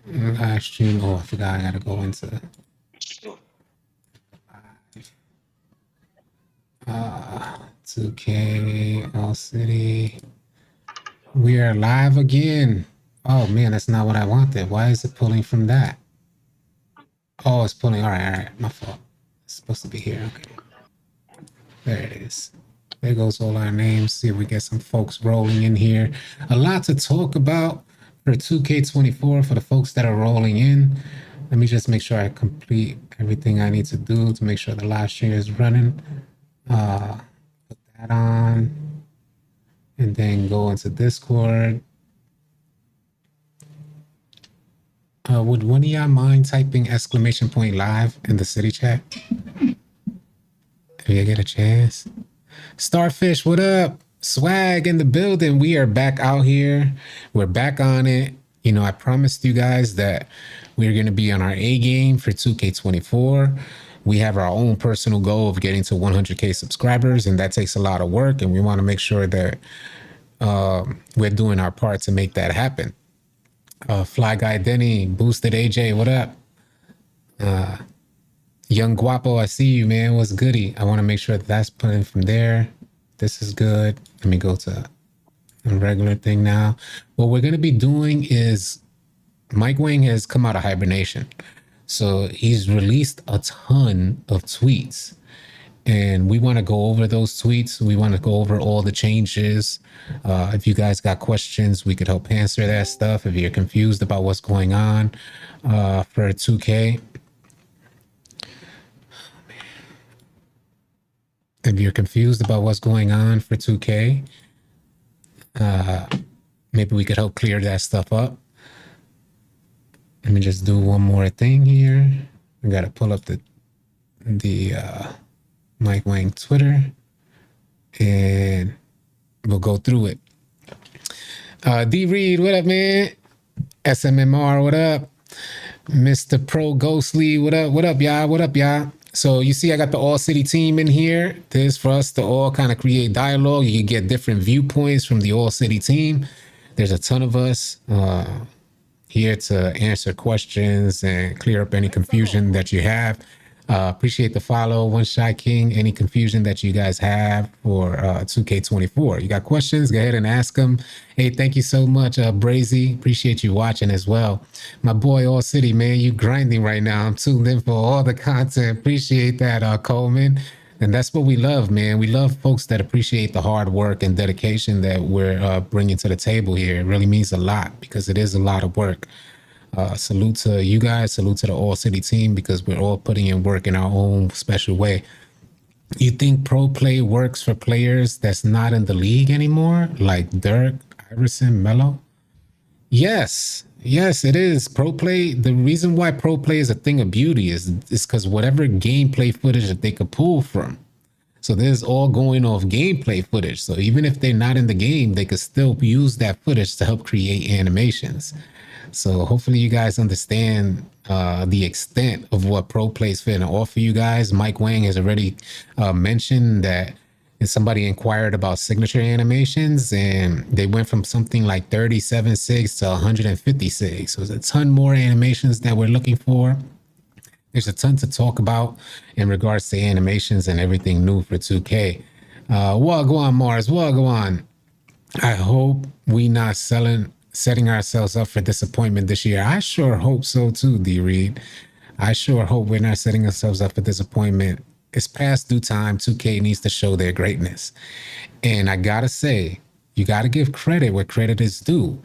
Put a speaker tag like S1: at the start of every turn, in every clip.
S1: Live stream. Oh, I forgot I gotta go into 2K All City. We are live again. Oh man, that's not what I wanted. Why is it pulling from that? Oh, it's pulling. All right. My fault. It's supposed to be here. Okay. There it is. There goes all our names. See if we get some folks rolling in here. A lot to talk about for 2K24 for the folks that are rolling in. Let me just make sure I complete everything I need to do to make sure the live stream is running. Put that on and then go into Discord. Would one of y'all mind typing !live in the city chat? If you get a chance. Starfish, what up? Swag in the building. We are back out here. We're back on it. You know, I promised you guys that we're going to be on our A game for 2K24. We have our own personal goal of getting to 100K subscribers, and that takes a lot of work. And we want to make sure that we're doing our part to make that happen. Fly Guy Denny, Boosted AJ, what up? Young Guapo, I see you, man. What's goody? I want to make sure that that's put in from there. This is good. Let me go to a regular thing now. What we're going to be doing is Mike Wang has come out of hibernation. So he's released a ton of tweets. And we want to go over those tweets. We want to go over all the changes. If you guys got questions, we could help answer that stuff. If you're confused about what's going on for 2K, if you're confused about what's going on for 2K, maybe we could help clear that stuff up. Let me just do one more thing here. I got to pull up the Mike Wang Twitter, and we'll go through it. D Reed, what up, man? SMMR, what up? Mr. Pro Ghostly, what up? What up, y'all? What up, y'all? So you see I got the All City team in here. This is for us to all kind of create dialogue. You can get different viewpoints from the All City team. There's a ton of us here to answer questions and clear up any confusion that you have. Appreciate the follow, One Shy King. Any confusion that you guys have for 2K24? You got questions? Go ahead and ask them. Hey, thank you so much, Brazy. Appreciate you watching as well. My boy, All City, man, you grinding right now. I'm tuned in for all the content. Appreciate that, Coleman. And that's what we love, man. We love folks that appreciate the hard work and dedication that we're bringing to the table here. It really means a lot because it is a lot of work. Salute to you guys. Salute to the All City team because we're all putting in work in our own special way. You think pro play works for players that's not in the league anymore, like Dirk, Iverson, Melo? Yes, it is. Pro play, the reason why pro play is a thing of beauty is because whatever gameplay footage that they could pull from. So this is all going off gameplay footage. So even if they're not in the game, they could still use that footage to help create animations. So hopefully you guys understand the extent of what pro play is finna offer you guys. Mike Wang has already mentioned that somebody inquired about signature animations, and they went from something like 37 SIGs to 156. So there's a ton more animations that we're looking for. There's a ton to talk about in regards to animations and everything new for 2K. Wagwan Mars, Wagwan. I hope we not setting ourselves up for disappointment this year. I sure hope so too, D Reed. I sure hope we're not setting ourselves up for disappointment. It's past due time. 2K needs to show their greatness. And I gotta say, you gotta give credit where credit is due.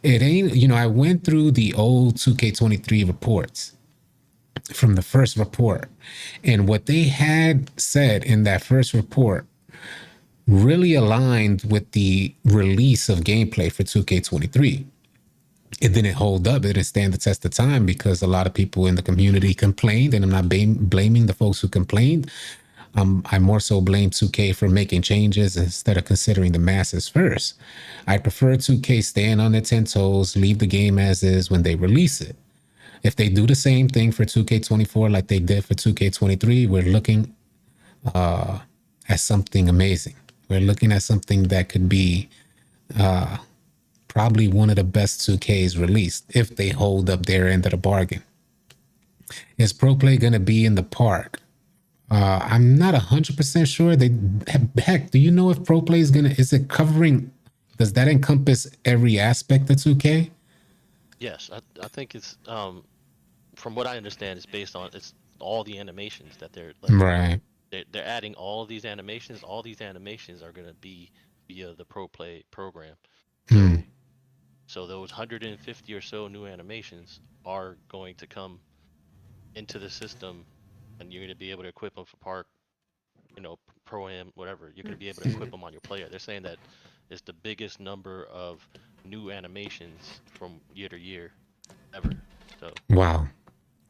S1: It ain't, I went through the old 2K23 reports from the first report. And what they had said in that first report really aligned with the release of gameplay for 2K23. It didn't hold up. It didn't stand the test of time because a lot of people in the community complained, and I'm not blaming the folks who complained. I more so blame 2K for making changes instead of considering the masses first. I prefer 2K stand on their 10 toes, leave the game as is when they release it. If they do the same thing for 2K24 like they did for 2K23, we're looking at something amazing. We're looking at something that could be probably one of the best 2Ks released if they hold up their end of the bargain. Is Pro Play going to be in the park? I'm not 100% sure. Heck, do you know if Pro Play is it covering, does that encompass every aspect of 2K?
S2: Yes, I think it's from what I understand, it's all the animations that they're like
S1: Right.
S2: they're adding all of these animations. All these animations are gonna be via the Pro Play program.
S1: Hmm.
S2: So those 150 or so new animations are going to come into the system, and you're gonna be able to equip them for park, pro am, whatever. You're gonna be able to equip them on your player. They're saying that it's the biggest number of new animations from year to year ever. So
S1: Wow.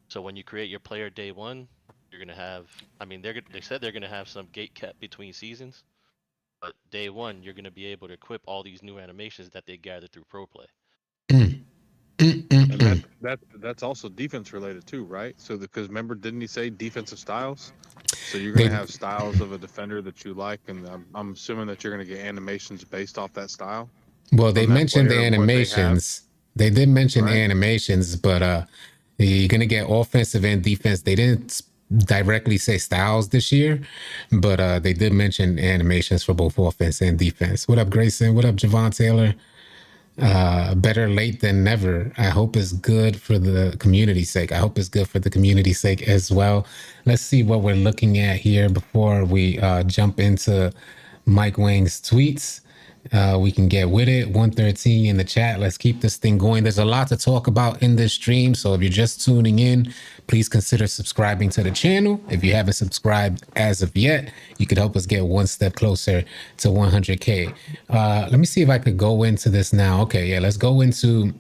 S2: So when you create your player day one, you're gonna have. I mean, they said they're gonna have some gate kept between seasons, but day one you're gonna be able to equip all these new animations that they gathered through Pro Play.
S1: Mm. Mm, mm,
S3: And
S1: mm.
S3: that's also defense related too, right? So because remember, didn't he say defensive styles? So you're
S1: They
S3: gonna have styles of a defender that you like, and I'm assuming that you're gonna get animations based off that style
S1: Well, they
S3: from that
S1: mentioned the
S3: player of what they have,
S1: animations. They did mention
S3: right?
S1: animations, but you're gonna get offensive and defense. They didn't directly say styles this year, but they did mention animations for both offense and defense. What up, Grayson? What up, Javon Taylor? Better late than never. I hope it's good for the community's sake. I hope it's good for the community's sake as well. Let's see what we're looking at here before we jump into Mike Wang's tweets. We can get with it. 113 in the chat. Let's keep this thing going. There's a lot to talk about in this stream. So if you're just tuning in, please consider subscribing to the channel. If you haven't subscribed as of yet, you could help us get one step closer to 100K. Let me see if I could go into this now. Okay, yeah, let's go into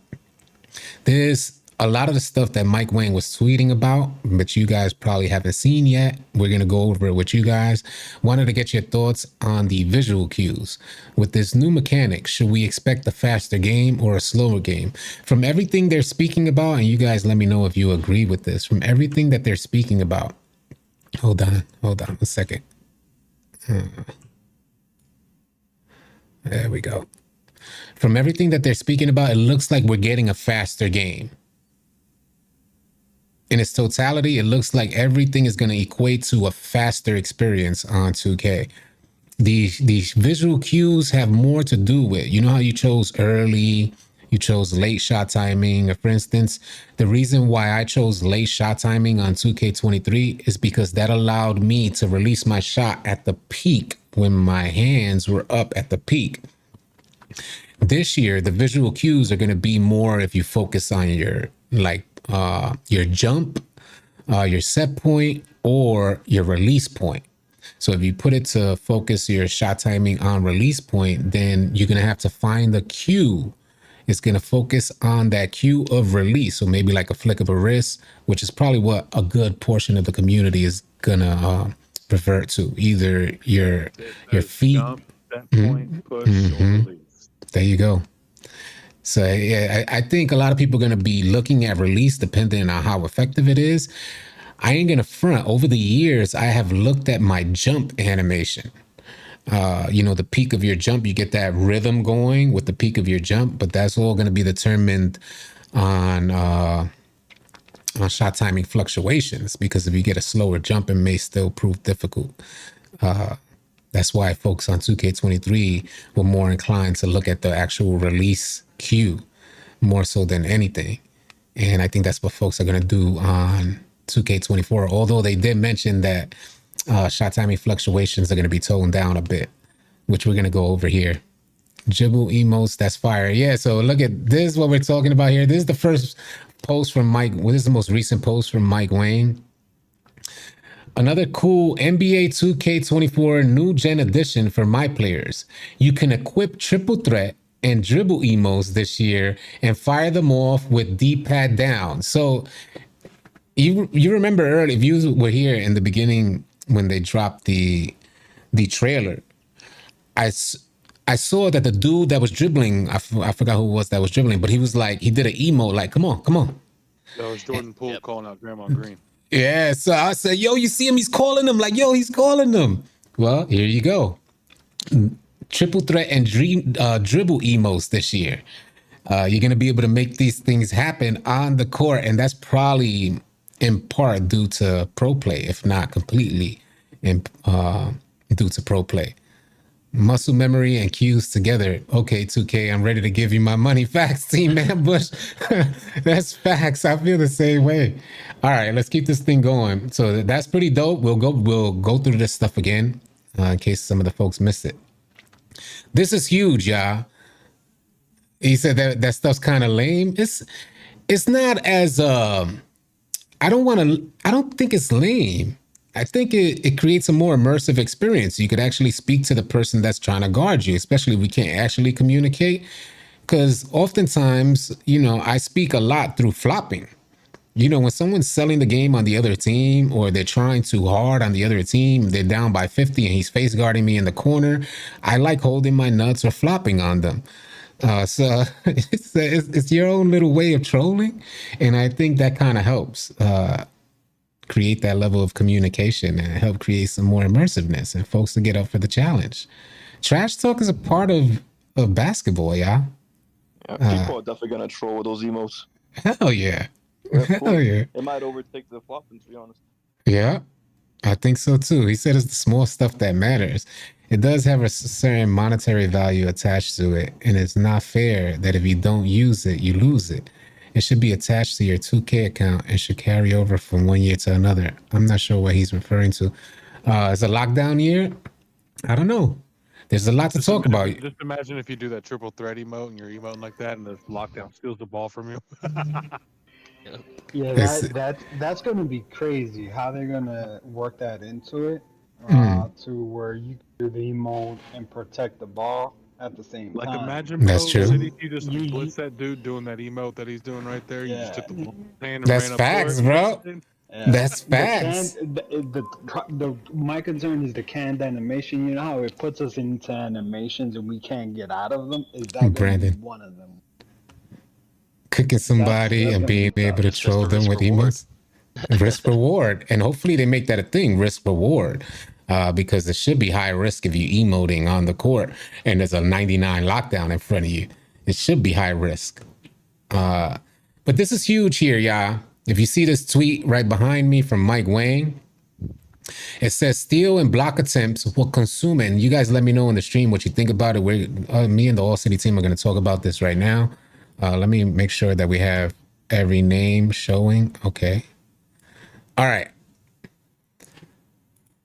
S1: this. A lot of the stuff that Mike Wang was tweeting about, but you guys probably haven't seen yet. We're going to go over it with you guys. Wanted to get your thoughts on the visual cues. With this new mechanic, should we expect a faster game or a slower game? From everything they're speaking about, and you guys let me know if you agree with this, from everything that they're speaking about. Hold on a second. There we go. From everything that they're speaking about, it looks like we're getting a faster game. In its totality, it looks like everything is going to equate to a faster experience on 2K. These visual cues have more to do with, you know how you chose early, you chose late shot timing. For instance, the reason why I chose late shot timing on 2K23 is because that allowed me to release my shot at the peak when my hands were up at the peak. This year, the visual cues are going to be more if you focus on your jump, your set point, or your release point. So if you put it to focus your shot timing on release point, then you're going to have to find the cue. It's going to focus on that cue of release. So maybe like a flick of a wrist, which is probably what a good portion of the community is going to revert to. Either your feet.
S3: Jump, set point, push, or release.
S1: There you go. So yeah, I think a lot of people are going to be looking at release depending on how effective it is. I ain't going to front. Over the years, I have looked at my jump animation. The peak of your jump, you get that rhythm going with the peak of your jump, but that's all going to be determined on shot timing fluctuations, because if you get a slower jump, it may still prove difficult. That's why folks on 2K23 were more inclined to look at the actual release cue more so than anything. And I think that's what folks are going to do on 2K24, although they did mention that shot timing fluctuations are going to be toned down a bit, which we're going to go over here. Dribble emotes, that's fire. Yeah, so look at this, what we're talking about here. This is the first post from Mike. Well, this is the most recent post from Mike Wang. Another cool NBA 2K24 new gen edition for my players. You can equip triple threat and dribble emotes this year and fire them off with D-pad down. So you remember early, if you were here in the beginning when they dropped the trailer, I saw that the dude that was dribbling, I forgot who it was that was dribbling, but he was like, he did an emote like, come on.
S3: That was Jordan Poole calling out Draymond Green.
S1: Yeah, so I said, yo, you see him? He's calling them. Like, yo, he's calling them. Well, here you go. Triple threat and dribble emotes this year. You're going to be able to make these things happen on the court, and that's probably in part due to pro play, if not completely due to pro play. Muscle memory and cues together. Okay, 2K, I'm ready to give you my money. Facts, Team Ambush. That's facts. I feel the same way. All right, let's keep this thing going. So that's pretty dope. We'll go through this stuff again in case some of the folks missed it. This is huge, y'all. He said that stuff's kind of lame. It's not as I don't think it's lame. I think it creates a more immersive experience. You could actually speak to the person that's trying to guard you, especially if we can't actually communicate. Because oftentimes, I speak a lot through flopping. When someone's selling the game on the other team or they're trying too hard on the other team, they're down by 50 and he's face guarding me in the corner, I like holding my nuts or flopping on them. So it's your own little way of trolling. And I think that kind of helps create that level of communication and help create some more immersiveness and folks to get up for the challenge. Trash talk is a part of basketball, y'all.
S4: Yeah, people are definitely gonna troll with those emotes.
S1: Hell yeah.
S4: Cool.
S1: Hell yeah.
S4: It might overtake the flopping, to be honest.
S1: Yeah, I think so too. He said it's the small stuff that matters. It does have a certain monetary value attached to it, and it's not fair that if you don't use it, you lose it. It should be attached to your 2K account and should carry over from one year to another. I'm not sure what he's referring to. Is a lockdown year? I don't know. There's a lot to talk about.
S3: Just imagine if you do that triple threat emote and you're emoting like that and the lockdown steals the ball from you.
S5: Yeah, that's going to be crazy. How they're going to work that into it to where you can do the emote and protect the ball at the same time.
S3: Like imagine, bro,
S1: That's true.
S3: City, you just blitz that dude doing that emote that he's doing right there. You just took the ball hand and
S1: That's
S3: ran up
S1: facts,
S3: for it.
S1: bro.
S5: Yeah.
S1: That's facts.
S5: My concern is the canned animation. You know how it puts us into animations and we can't get out of them? Is that going to be one of them?
S1: Cooking somebody
S5: that's
S1: and being able to
S2: It's just
S1: troll
S2: a
S1: them with
S2: risk reward.
S1: emotes. Risk reward. And hopefully they make that a thing, risk reward. Because it should be high risk if you're emoting on the court and there's a 99 lockdown in front of you. It should be high risk. But this is huge here, y'all. If you see this tweet right behind me from Mike Wang, it says steal and block attempts will consume it. And you guys let me know in the stream what you think about it. Me and the All City team are going to talk about this right now. Let me make sure that we have every name showing. Okay. All right.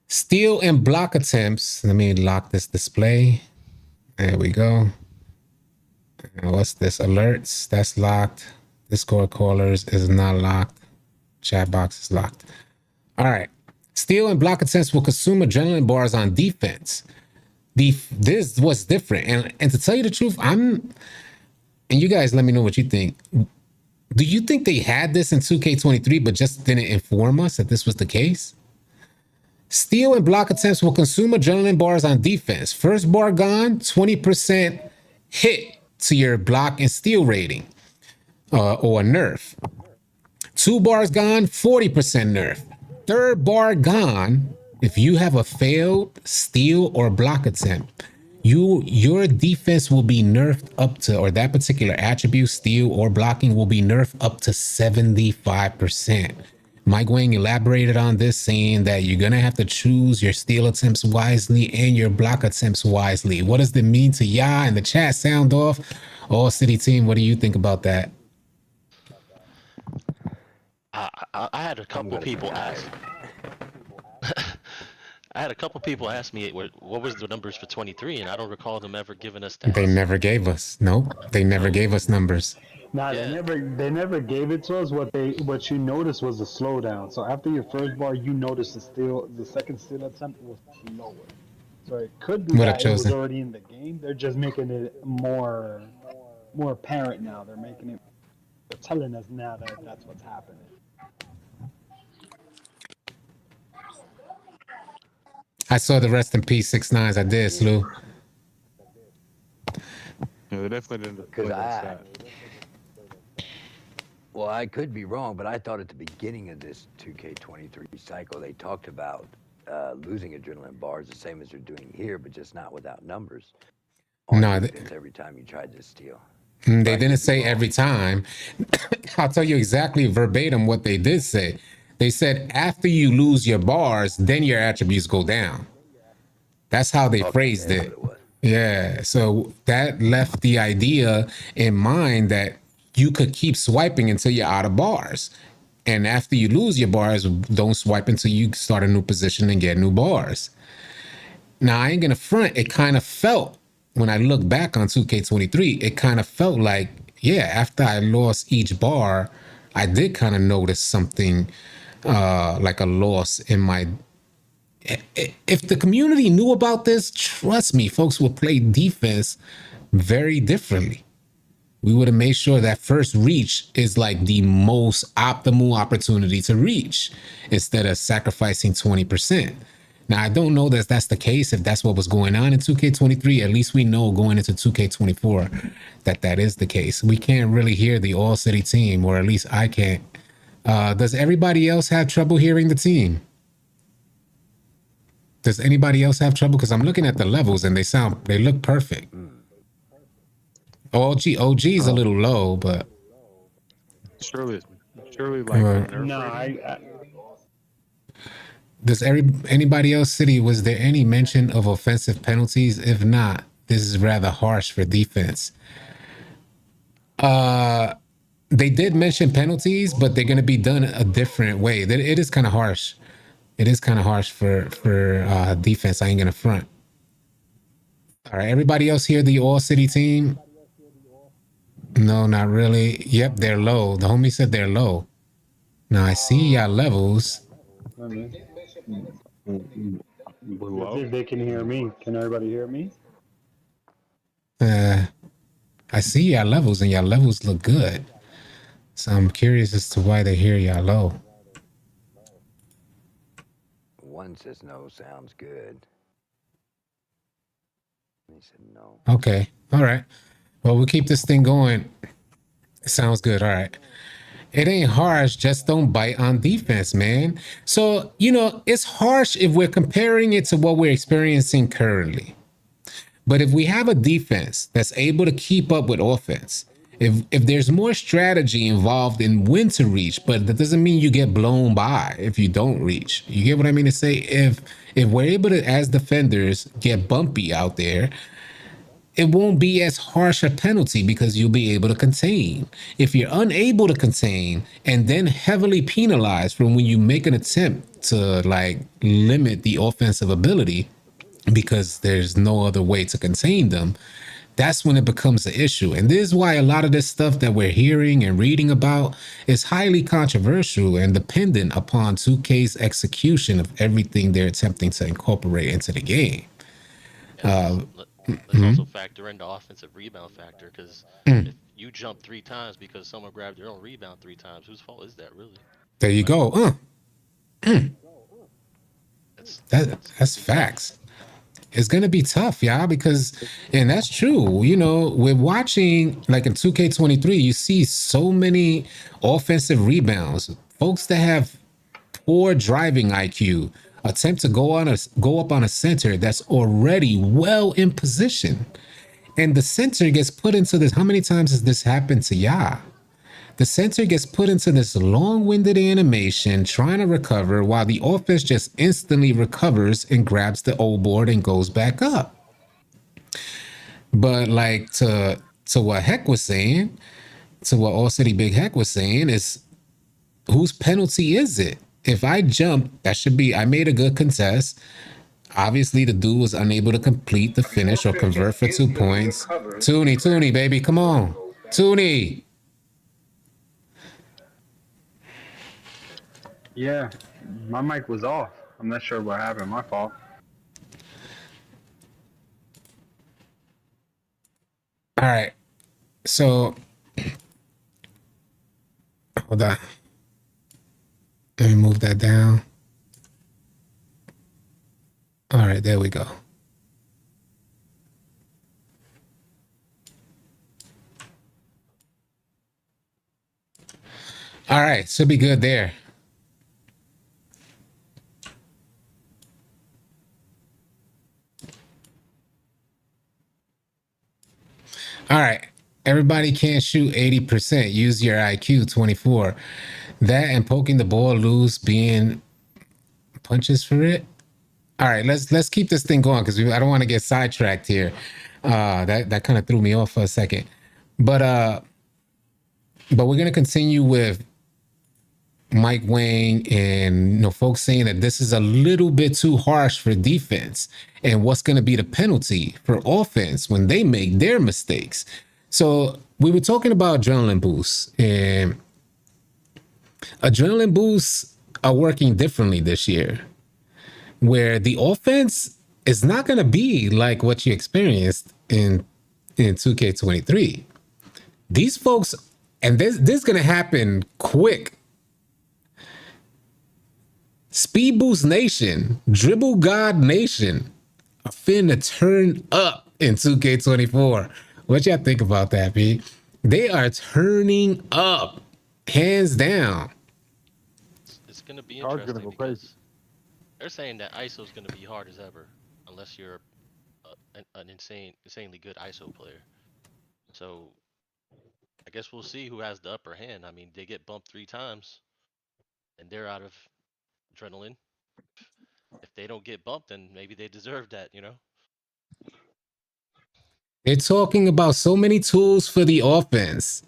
S1: Steal and block attempts. Let me lock this display. There we go. What's this? Alerts. That's locked. Discord callers is not locked. Chat box is locked. All right. Steal and block attempts will consume adrenaline bars on defense. This was different. And to tell you the truth, and you guys let me know what you think. Do you think they had this in 2K23 but just didn't inform us that this was the case? Steal and block attempts will consume adrenaline bars on defense. First bar gone, 20% hit to your block and steal rating or a nerf. 2 bars gone, 40% nerf. 3rd bar gone, if you have a failed steal or block attempt, your defense will be nerfed up to, or that particular attribute, steal or blocking, will be nerfed up to 75%. Mike Wang elaborated on this, saying that you're going to have to choose your steal attempts wisely and your block attempts wisely. What does that mean to y'all in the chat? Sound off. All City team, what do you think about that?
S2: I had a couple people ask. I had a couple people ask me what was the numbers for 23, and I don't recall them ever giving us that.
S1: They never gave us. Nope, they never gave us numbers.
S5: Nah,
S2: Yeah.
S5: they never gave it to us. What you noticed was the slowdown. So after your first bar, you noticed the second steal attempt was slower. So it could be
S1: What
S5: that
S1: up,
S5: it was
S1: Chosen?
S5: already in the game. They're just making it more apparent now. They're telling us now that that's what's happening.
S1: I saw the rest in peace 6ix9ine. I did, Slew.
S3: Yeah, they definitely didn't
S6: Because
S3: display that stat.
S6: well, I could be wrong, but I thought at the beginning of this 2K23 cycle, they talked about losing adrenaline bars the same as they're doing here, but just not without numbers. On
S1: No,
S6: defense every time you tried to steal.
S1: They didn't say every time. I'll tell you exactly verbatim what they did say. They said after you lose your bars, then your attributes go down. That's how they phrased
S6: that's
S1: it.
S6: what it was.
S1: Yeah. So that left the idea in mind that you could keep swiping until you're out of bars. And after you lose your bars, don't swipe until you start a new position and get new bars. Now, I ain't gonna front. It kind of felt, when I look back on 2K23, it kind of felt like, yeah, after I lost each bar, I did kind of notice something like a loss in my. If the community knew about this, trust me, folks would play defense very differently. We would have made sure that first reach is like the most optimal opportunity to reach instead of sacrificing 20%. Now, I don't know that that's the case. If that's what was going on in 2K23, at least we know going into 2K24 that that is the case. We can't really hear the All City team, or at least I can't. Does everybody else have trouble hearing the team? Does anybody else have trouble? Because I'm looking at the levels and they look perfect. OG is a little low, but
S3: Surely like
S5: No,
S1: does anybody else, City, was there any mention of offensive penalties? If not, this is rather harsh for defense. They did mention penalties, but they're going to be done a different way. It is kind of harsh. It is kind of harsh for defense. I ain't going to front. All right, everybody else here, the All City team? No, not really. Yep, they're low. The homie said they're low. Now, I see y'all levels.
S3: Blue
S5: let's see if they can hear me. Can everybody hear me?
S1: I see y'all levels, and y'all levels look good. So I'm curious as to why they hear y'all low.
S6: One says no, sounds good. He said no.
S1: Okay. All right. Well, we'll keep this thing going. Sounds good. All right. It ain't harsh. Just don't bite on defense, man. So, it's harsh if we're comparing it to what we're experiencing currently. But if we have a defense that's able to keep up with offense, if there's more strategy involved in when to reach, but that doesn't mean you get blown by if you don't reach. You get what I mean to say? If we're able to, as defenders, get bumpy out there, it won't be as harsh a penalty because you'll be able to contain. If you're unable to contain and then heavily penalized from when you make an attempt to limit the offensive ability because there's no other way to contain them, that's when it becomes an issue. And this is why a lot of this stuff that we're hearing and reading about is highly controversial and dependent upon 2K's execution of everything they're attempting to incorporate into the game.
S2: Let's also factor in the offensive rebound factor, because if you jump 3 times because someone grabbed your own rebound 3 times, whose fault is that really?
S1: There you go. That's facts. It's going to be tough, y'all, and that's true. We're watching, like in 2K23, you see so many offensive rebounds. Folks that have poor driving IQ attempt to go up on a center that's already well in position. And the center gets put into this. How many times has this happened to y'all? The center gets put into this long-winded animation trying to recover while the offense just instantly recovers and grabs the old board and goes back up. But to what Heck was saying, to what All City Big Heck was saying, is whose penalty is it? If I jump, I made a good contest. Obviously, the dude was unable to complete the finish or convert for 2 points. Toonie, baby, come on. Toonie.
S5: Yeah, my mic was off. I'm not sure what happened. My fault.
S1: All right. So, hold on. Let me move that down. All right, there we go. All right, should be good there. All right. everybody can't shoot 80%. Use your IQ 24. That and poking the ball loose, being punches for it. All right, let's keep this thing going because I don't want to get sidetracked here. That kind of threw me off for a second. But we're gonna continue with Mike Wang and folks saying that this is a little bit too harsh for defense, and what's going to be the penalty for offense when they make their mistakes. So we were talking about adrenaline boosts, and adrenaline boosts are working differently this year, where the offense is not going to be like what you experienced in 2K23. These folks, and this is going to happen quick. Speed Boost Nation, Dribble God Nation are finna turn up in 2K24. What y'all think about that, B? They are turning up, hands down.
S2: It's going to be
S3: Are
S2: interesting
S3: gonna go
S2: because
S3: crazy.
S2: they're saying that ISO is going to be hard as ever unless you're an insanely good ISO player. So I guess we'll see who has the upper hand. I mean, they get bumped 3 times and they're out of adrenaline. If they don't get bumped, then maybe they deserve that, you know?
S1: They're talking about so many tools for the offense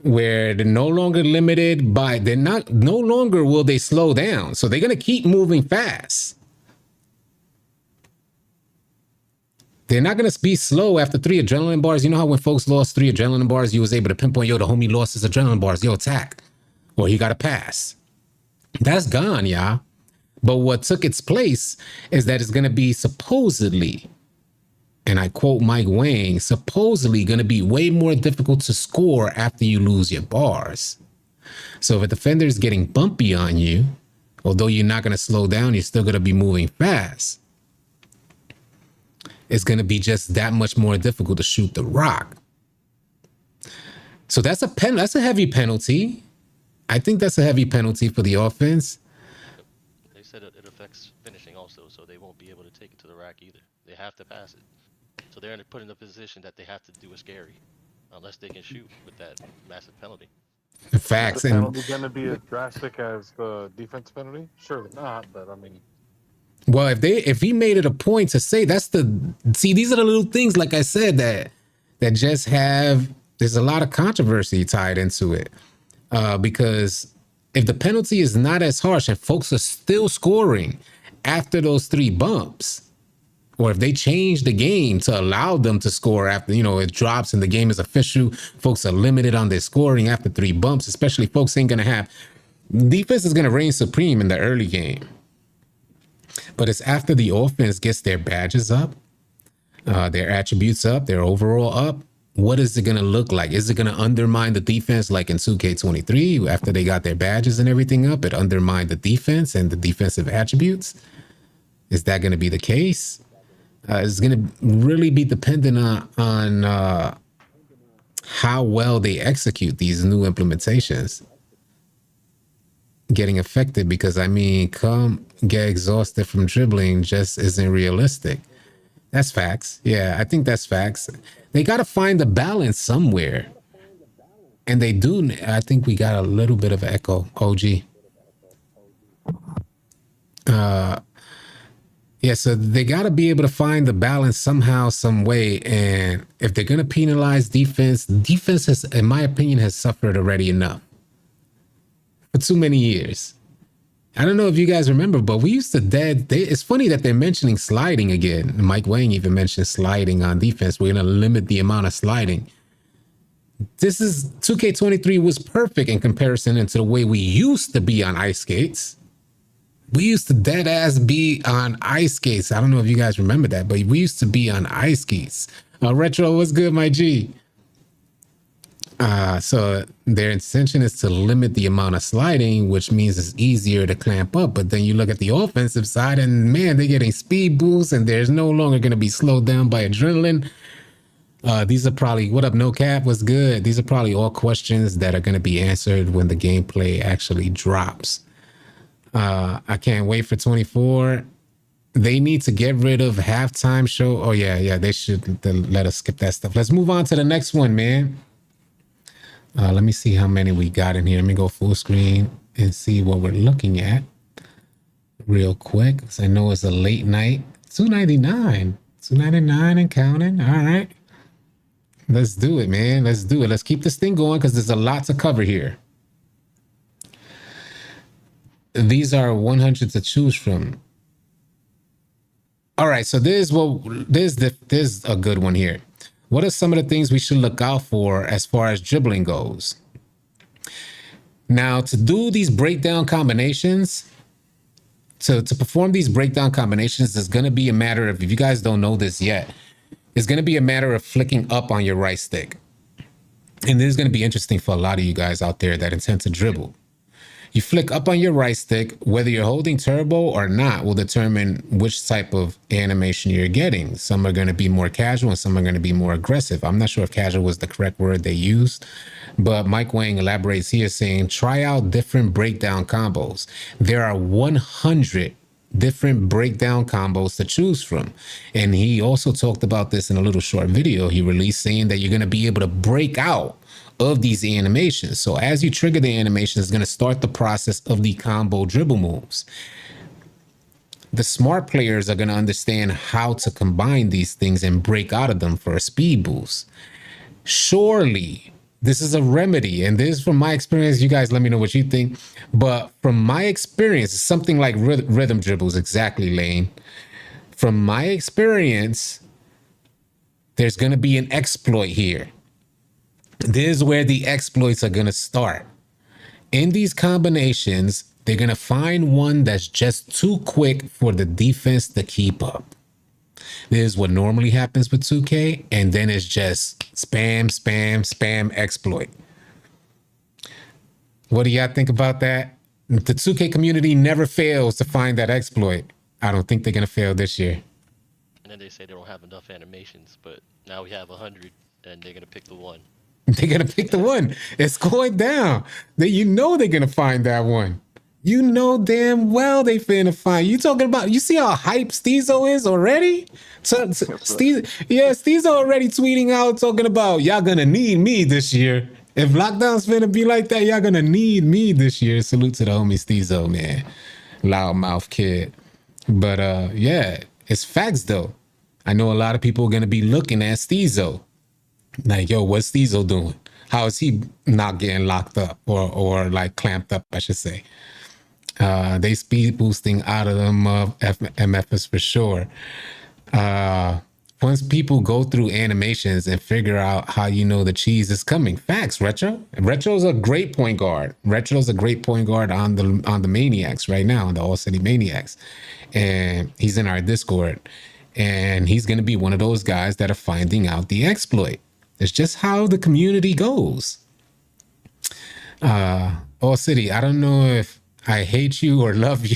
S1: where they're no longer limited by, no longer will they slow down. So they're going to keep moving fast. They're not going to be slow after 3 adrenaline bars. You know how when folks lost 3 adrenaline bars, you was able to pinpoint, yo, the homie lost his adrenaline bars. Yo, attack. Or he got a pass. That's gone, y'all. But what took its place is that it's going to be supposedly, and I quote Mike Wang, supposedly going to be way more difficult to score after you lose your bars. So if a defender is getting bumpy on you, although you're not going to slow down, you're still going to be moving fast. It's going to be just that much more difficult to shoot the rock. So that's a heavy penalty. I think that's a heavy penalty for the offense.
S2: They said it affects finishing also, so they won't be able to take it to the rack either. They have to pass it. So they're put in a position that they have to do a scary, unless they can shoot with that massive penalty.
S1: Facts.
S3: Is the
S1: And
S3: penalty going to be as drastic as the defense penalty? Surely not, but I mean.
S1: well, if he made it a point to say these are the little things, like I said, that just there's a lot of controversy tied into it. Because if the penalty is not as harsh and folks are still scoring after those 3 bumps, or if they change the game to allow them to score after, it drops and the game is official, folks are limited on their scoring after 3 bumps, especially folks ain't going to have, defense is going to reign supreme in the early game. But it's after the offense gets their badges up, their attributes up, their overall up. What is it going to look like? Is it going to undermine the defense like in 2K23 after they got their badges and everything up? It undermined the defense and the defensive attributes. Is that going to be the case? It's going to really be dependent on how well they execute these new implementations. Getting affected because, come get exhausted from dribbling just isn't realistic. That's facts. Yeah, I think that's facts. They got to find the balance somewhere. And they do. I think we got a little bit of echo, OG. Yeah, so they got to be able to find the balance somehow, some way. And if they're going to penalize defense has, in my opinion, has suffered already enough for too many years. I don't know if you guys remember, but we used to it's funny that they're mentioning sliding again. Mike Wang even mentioned sliding on defense. We're going to limit the amount of sliding. 2K23 was perfect in comparison into the way we used to be on ice skates. We used to dead ass be on ice skates. I don't know if you guys remember that, but we used to be on ice skates. Retro, what's good, my G? So their intention is to limit the amount of sliding, which means it's easier to clamp up. But then you look at the offensive side and man, they're getting speed boosts and there's no longer going to be slowed down by adrenaline. These are probably, what up, No Cap? What's good? These are probably all questions that are going to be answered when the gameplay actually drops. I can't wait for 24. They need to get rid of halftime show. Oh yeah, they should let us skip that stuff. Let's move on to the next one, man. Let me see how many we got in here. Let me go full screen and see what we're looking at real quick, because I know it's a late night. $2.99 and counting. All right, let's do it, man. Let's do it. Let's keep this thing going because there's a lot to cover here. These are 100 to choose from. All right, so there's a good one here. What are some of the things we should look out for as far as dribbling goes? Now, to do these breakdown combinations, to perform these breakdown combinations, is going to be a matter of, if you guys don't know this yet, it's going to be a matter of flicking up on your right stick. And this is going to be interesting for a lot of you guys out there that intend to dribble. You flick up on your right stick, whether you're holding turbo or not will determine which type of animation you're getting. Some are going to be more casual and some are going to be more aggressive. I'm not sure if casual was the correct word they used, but Mike Wang elaborates here saying, try out different breakdown combos. There are 100 different breakdown combos to choose from. And he also talked about this in a little short video he released, saying that you're going to be able to break out of these animations. So as you trigger the animation, it's going to start the process of the combo dribble moves. The smart players are going to understand how to combine these things and break out of them for a speed boost. Surely this is a remedy, and this is from my experience. You guys let me know what you think, but from my experience, it's something like rhythm dribbles. Exactly, Lane. From my experience, there's going to be an exploit here. This is where the exploits are going to start. In these combinations, they're going to find one that's just too quick for the defense to keep up. This is what normally happens with 2K, and then it's just spam, spam, spam exploit. What do y'all think about that? The 2K community never fails to find that exploit. I don't think they're going to fail this year.
S2: And then they say they don't have enough animations, but now we have 100, and they're going to pick the one.
S1: They're going to pick the one. It's going down. You know they're going to find that one. You know damn well they finna find. You talking about, you see how hype Steezo is already? Steezo already tweeting out talking about, y'all gonna need me this year. If lockdown's finna be like that, y'all gonna need me this year. Salute to the homie Steezo, man. Loudmouth kid. But yeah, it's facts though. I know a lot of people are gonna be looking at Steezo. Like, yo, what's Steezo doing? How is he not getting locked up or like clamped up, I should say. They speed boosting out of them MFs for sure. Once people go through animations and figure out how you know the cheese is coming. Facts, Retro. Retro's a great point guard. Retro's a great point guard on the Maniacs right now, the All City Maniacs. And he's in our Discord. And he's going to be one of those guys that are finding out the exploit. It's just how the community goes. All City, I don't know if I hate you or love you.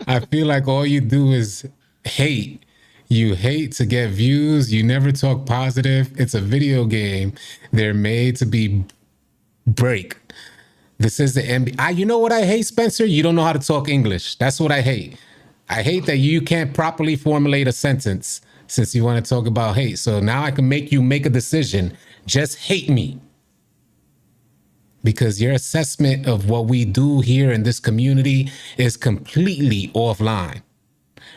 S1: I feel like all you do is hate. You hate to get views. You never talk positive. It's a video game. They're made to be break. This is the NBA. You know what I hate, Spencer? You don't know how to talk English. That's what I hate. I hate that you can't properly formulate a sentence since you want to talk about hate. So now I can make you make a decision. Just hate me. Because your assessment of what we do here in this community is completely offline.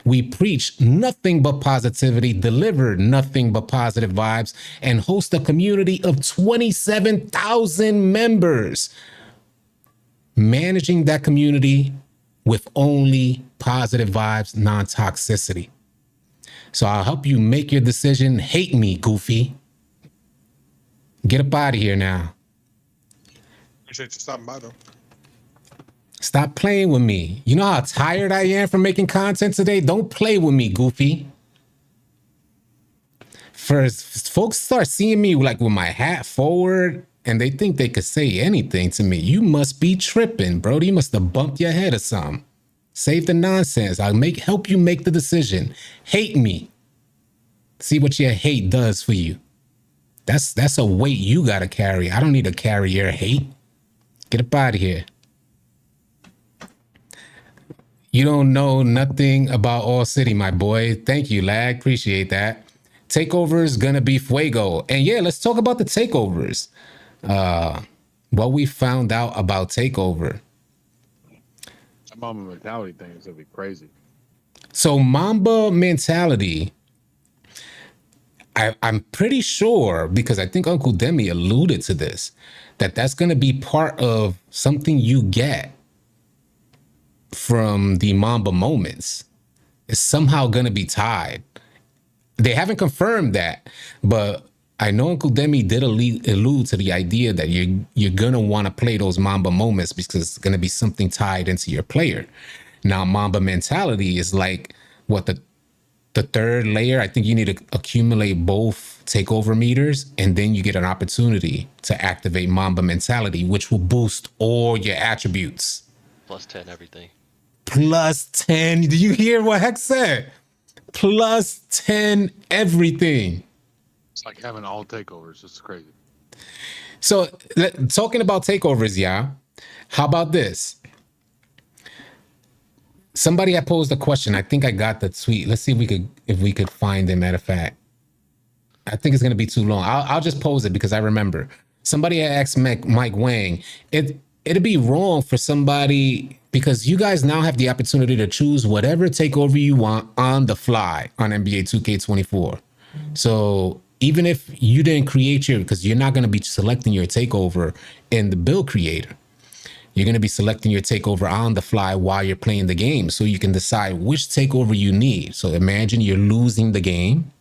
S1: We preach nothing but positivity, deliver nothing but positive vibes, and host a community of 27,000 members. Managing that community with only positive vibes, non-toxicity. So I'll help you make your decision. Hate me, Goofy. Get up out of here now.
S3: Appreciate you stopping by, though.
S1: Stop playing with me. You know how tired I am from making content today? Don't play with me, Goofy. First, folks start seeing me like with my hat forward and they think they could say anything to me. You must be tripping, bro. You must have bumped your head or something. Save the nonsense. I'll help you make the decision. Hate me. See what your hate does for you. That's a weight you gotta carry. I don't need to carry your hate. Get up out of here. You don't know nothing about All City, my boy. Thank you, Lag. Appreciate that. Takeover is gonna be fuego. And yeah, let's talk about the takeovers. What we found out about Takeover.
S3: That Mamba mentality thing is gonna be crazy.
S1: So Mamba mentality, I'm pretty sure, because I think Uncle Demi alluded to this, that's going to be part of something you get from the Mamba moments. It's somehow going to be tied. They haven't confirmed that, but I know Uncle Demi did allude to the idea that you're going to want to play those Mamba moments because it's going to be something tied into your player. Now, Mamba mentality is like what the third layer. I think you need to accumulate both takeover meters, and then you get an opportunity to activate Mamba mentality, which will boost all your attributes.
S2: Plus 10 everything.
S1: Plus 10. Do you hear what Hex said? Plus 10 everything.
S3: It's like having all takeovers. It's crazy.
S1: So talking about takeovers, yeah. How about this? Somebody had posed a question. I think I got the tweet. Let's see if we could find it. Matter of fact, I think it's gonna be too long. I'll just pose it because I remember somebody had asked Mike Wang. It'd be wrong for somebody, because you guys now have the opportunity to choose whatever takeover you want on the fly on NBA 2K24. So even if you didn't create because you're not gonna be selecting your takeover in the build creator. You're going to be selecting your takeover on the fly while you're playing the game, so you can decide which takeover you need. So imagine you're losing the game.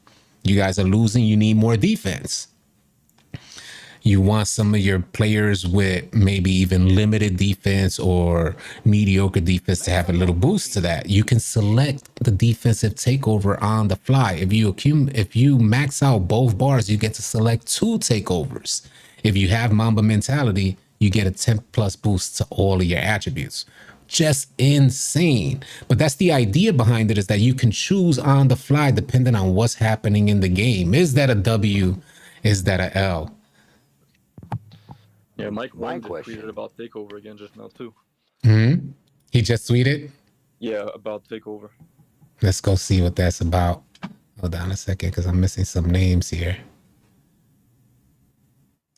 S1: You guys are losing. You need more defense. You want some of your players with maybe even limited defense or mediocre defense to have a little boost to that. You can select the defensive takeover on the fly. If you max out both bars, you get to select 2 takeovers. If you have Mamba mentality, you get a 10 plus boost to all of your attributes. Just insane. But that's the idea behind it, is that you can choose on the fly depending on what's happening in the game. Is that a W? Is that a L?
S4: Yeah, Mike
S6: My
S4: Wang
S6: question.
S4: tweeted about Takeover again just now too.
S1: He just tweeted?
S4: Yeah, about Takeover.
S1: Let's go see what that's about. Hold on a second, because I'm missing some names here.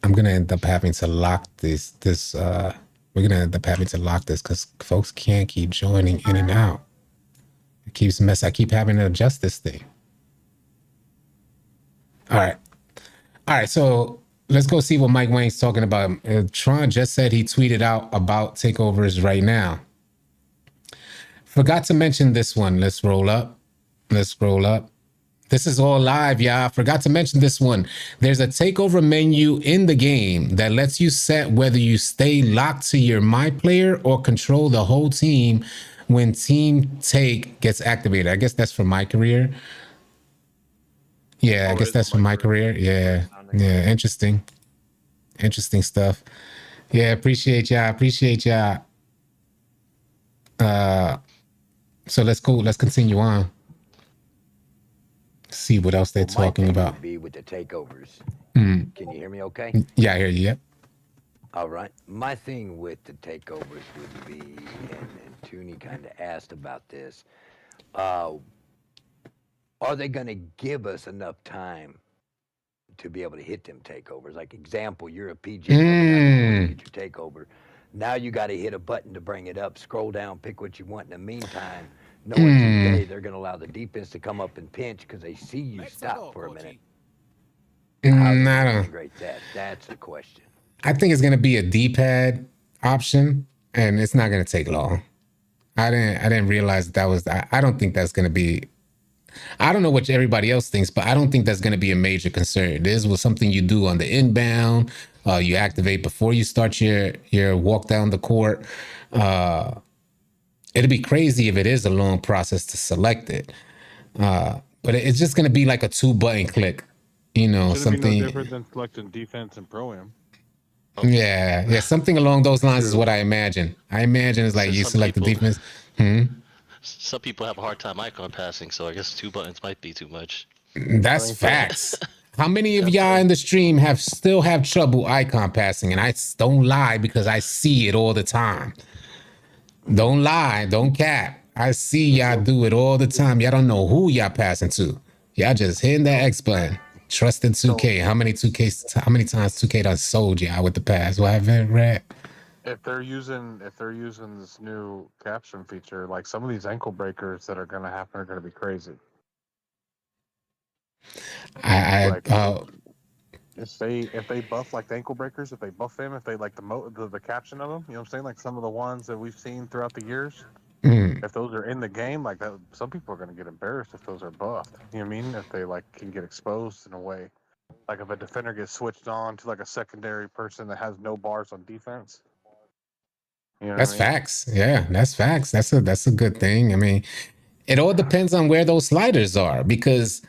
S1: I'm gonna end up having to lock this. We're gonna end up having to lock this because folks can't keep joining in and out. It keeps mess. I keep having to adjust this thing. All right. So let's go see what Mike Wang's talking about. Tron just said he tweeted out about takeovers right now. Forgot to mention this one. Let's roll up. This is all live, y'all. Forgot to mention this one. There's a takeover menu in the game that lets you set whether you stay locked to your my player or control the whole team when team take gets activated. I guess that's for my career. Yeah, I guess that's for my career. Yeah. Interesting stuff. Yeah, appreciate y'all. So let's continue on. See what else they're talking about.
S6: Would be with the takeovers. Can you hear me okay?
S1: Yeah, I hear you. Yep.
S6: All right. My thing with the takeovers would be, and Tooney kind of asked about this, are they going to give us enough time to be able to hit them takeovers? Like, example, you're a PG, you get your takeover. Now you got to hit a button to bring it up, scroll down, pick what you want. In the meantime, knowing 2K, they're going to allow the defense to come up and pinch because they see you stop for a minute. How do you integrate that? That's a question.
S1: I think it's going to be a D-pad option, and it's not going to take long. I didn't realize that was. I don't think that's going to be. I don't know what everybody else thinks, but I don't think that's going to be a major concern. This was something you do on the inbound. You activate before you start your walk down the court. It'd be crazy if it is a long process to select it. But it's just going to be like a 2-button click. You know, something
S3: no different than selecting defense and pro-am.
S1: Yeah, something along those lines is what I imagine. I imagine it's like you select the defense.
S2: Some people have a hard time icon passing, so I guess 2 buttons might be too much.
S1: That's facts. How many of y'all in the stream still have trouble icon passing? And I don't lie because I see it all the time. Don't lie, don't cap. I see y'all do it all the time. Y'all don't know who y'all passing to. Y'all just hitting that X button. Trusting 2K. How many 2K? How many times 2K done sold y'all with the pass? What have it read?
S3: If they're using this new caption feature, like some of these ankle breakers that are going to happen are going to be crazy. Like if they buff like the ankle breakers, if they buff them, if they like the caption of them, you know what I'm saying? Like some of the ones that we've seen throughout the years, if those are in the game, like that, some people are going to get embarrassed if those are buffed. You know what I mean? If they like can get exposed in a way, like if a defender gets switched on to like a secondary person that has no bars on defense. You know
S1: That's facts. Yeah, that's facts. That's a good thing. I mean, it all depends on where those sliders are, because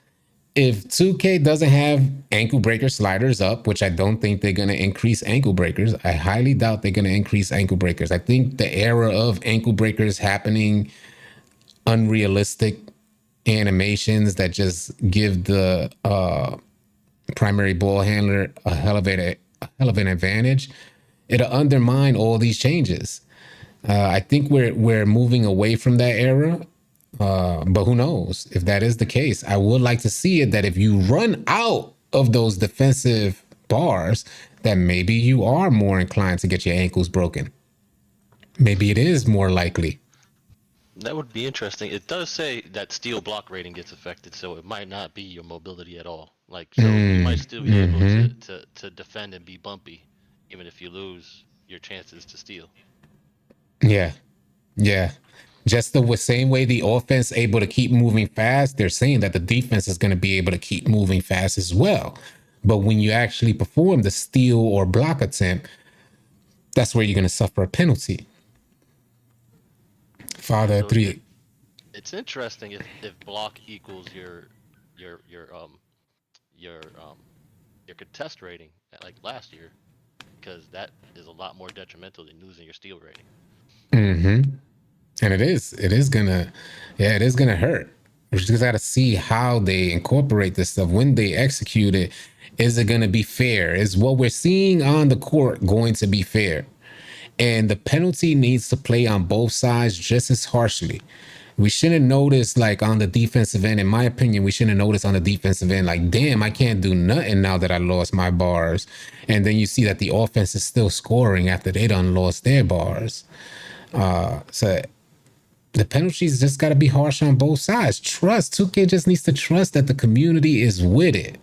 S1: if 2K doesn't have ankle breaker sliders up, which I don't think they're going to increase ankle breakers, I highly doubt they're going to increase ankle breakers. I think the era of ankle breakers happening, unrealistic animations that just give the primary ball handler a hell of an advantage, it'll undermine all these changes. I think we're moving away from that era. But who knows if that is the case? I would like to see it that if you run out of those defensive bars, that maybe you are more inclined to get your ankles broken. Maybe it is more likely.
S2: That would be interesting. It does say that steal block rating gets affected, so it might not be your mobility at all. Like, so you might still be able to defend and be bumpy, even if you lose your chances to steal.
S1: Yeah. Just the same way the offense able to keep moving fast, they're saying that the defense is going to be able to keep moving fast as well. But when you actually perform the steal or block attempt, that's where you're going to suffer a penalty. Father
S2: So
S1: 3.
S2: It's interesting if block equals your contest rating like last year, because that is a lot more detrimental than losing your steal rating.
S1: And it is gonna hurt. We just got to see how they incorporate this stuff when they execute it. Is it going to be fair? Is what we're seeing on the court going to be fair? And the penalty needs to play on both sides just as harshly. We shouldn't notice, like, on the defensive end, in my opinion, we shouldn't notice on the defensive end, like, damn, I can't do nothing now that I lost my bars. And then you see that the offense is still scoring after they done lost their bars. So the penalties just got to be harsh on both sides. Trust. 2K just needs to trust that the community is with it.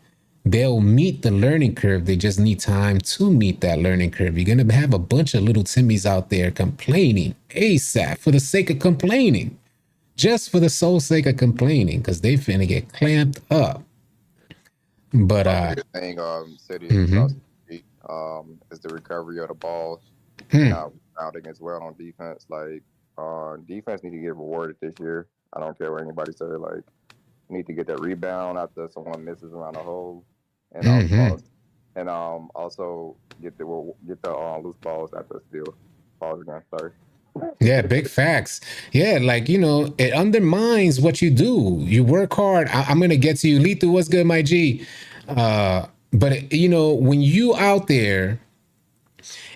S1: They'll meet the learning curve. They just need time to meet that learning curve. You're going to have a bunch of little Timmys out there complaining ASAP for the sake of complaining. Just for the sole sake of complaining, because they finna get clamped up. But
S7: the thing City is the recovery of the balls, not rebounding as well on defense. Like defense need to get rewarded this year. I don't care what anybody says. Like you need to get that rebound after someone misses around the hole, and also get the loose balls after steal. Balls again. Sorry.
S1: Yeah, big facts. Yeah, like, it undermines what you do. You work hard. I'm gonna get to you. Lethal, what's good, my G? But when you out there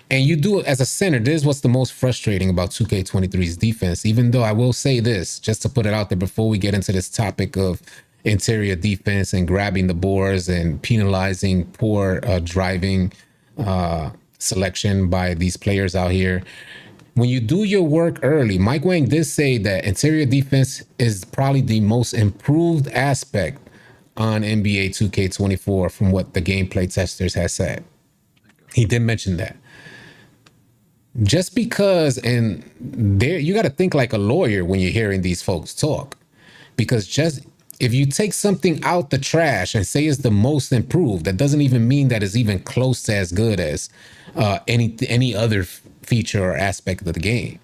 S1: and you do it as a center, this is what's the most frustrating about 2K23's defense. Even though I will say this, just to put it out there before we get into this topic of interior defense and grabbing the boards and penalizing poor driving selection by these players out here. When you do your work early, Mike Wang did say that interior defense is probably the most improved aspect on NBA 2K24 from what the gameplay testers has said. He did mention that. Just because, and there you got to think like a lawyer when you're hearing these folks talk, because just if you take something out the trash and say it's the most improved, that doesn't even mean that it's even close to as good as any other feature or aspect of the game,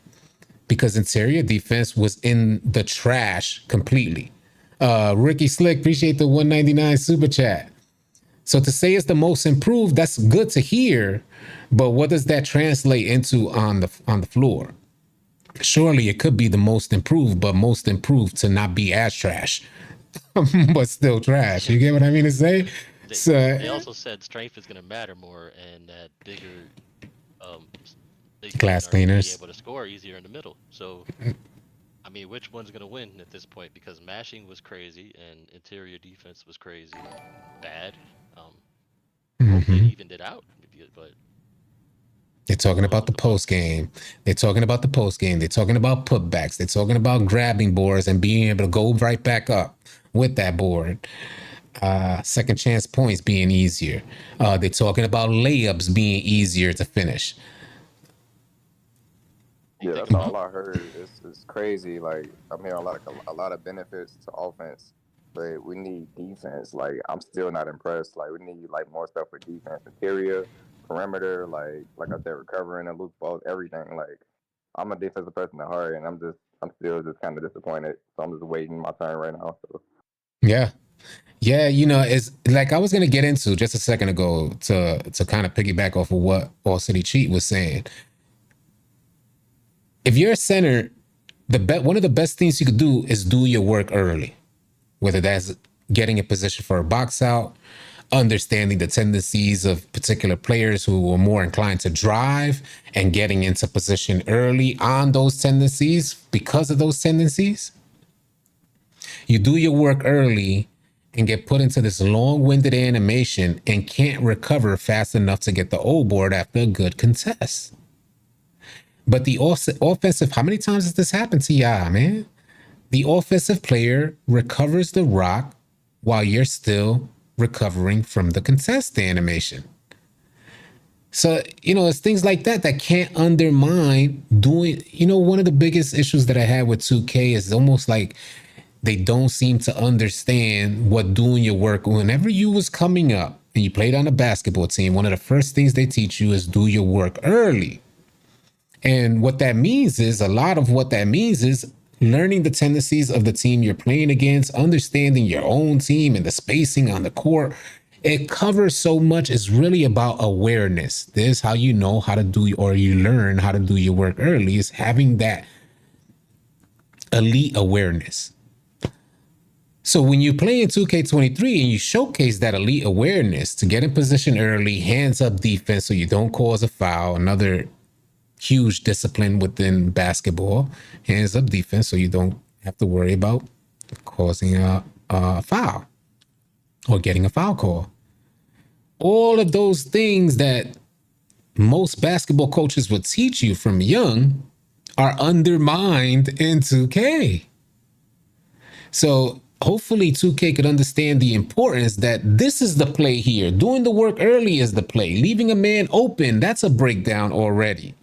S1: because interior defense was in the trash completely. Ricky Slick, appreciate the 199 super chat. So to say it's the most improved, that's good to hear, but what does that translate into on the floor? Surely it could be the most improved, but most improved to not be as trash, but still trash. You get what I mean to say?
S2: They also said strength is going to matter more, and that bigger
S1: glass cleaners
S2: be able to score easier in the middle. So, I mean, which one's gonna win at this point? Because mashing was crazy and interior defense was crazy, bad. Hopefully it evened it out, but
S1: they're talking about the post game. They're talking about the post game. They're talking about putbacks. They're talking about grabbing boards and being able to go right back up with that board. Second chance points being easier. They're talking about layups being easier to finish.
S7: Yeah, that's all I heard. It's crazy. Like, I'm hearing a lot of benefits to offense, but we need defense. Like, I'm still not impressed. Like, we need like more stuff for defense, interior, perimeter. Like I said, recovering and loose balls, everything. Like, I'm a defensive person at heart, and I'm still just kind of disappointed. So I'm just waiting my turn right now. So.
S1: Yeah. Yeah, you know, it's like I was going to get into just a second ago to kind of piggyback off of what All City Cheat was saying. If you're a center, one of the best things you could do is do your work early, whether that's getting a position for a box out, understanding the tendencies of particular players who are more inclined to drive and getting into position early on those tendencies because of those tendencies. You do your work early and get put into this long-winded animation and can't recover fast enough to get the O board after a good contest. But the offensive, how many times has this happened to y'all, man? The offensive player recovers the rock while you're still recovering from the contest animation. So, you know, it's things like that that can't undermine doing, you know, one of the biggest issues that I had with 2K is almost like they don't seem to understand what doing your work. Whenever you was coming up and you played on a basketball team, one of the first things they teach you is do your work early. And what that means is, a lot of what that means is learning the tendencies of the team you're playing against, understanding your own team and the spacing on the court. It covers so much. It's really about awareness. This is how you know how to do, or you learn how to do your work early, is having that elite awareness. So when you play in 2K23 and you showcase that elite awareness to get in position early, hands up defense so you don't cause a foul, another huge discipline within basketball, hands up defense so you don't have to worry about causing a foul or getting a foul call. All of those things that most basketball coaches would teach you from young are undermined in 2K. So hopefully 2K could understand the importance that this is the play here. Doing the work early is the play. Leaving a man open, that's a breakdown already.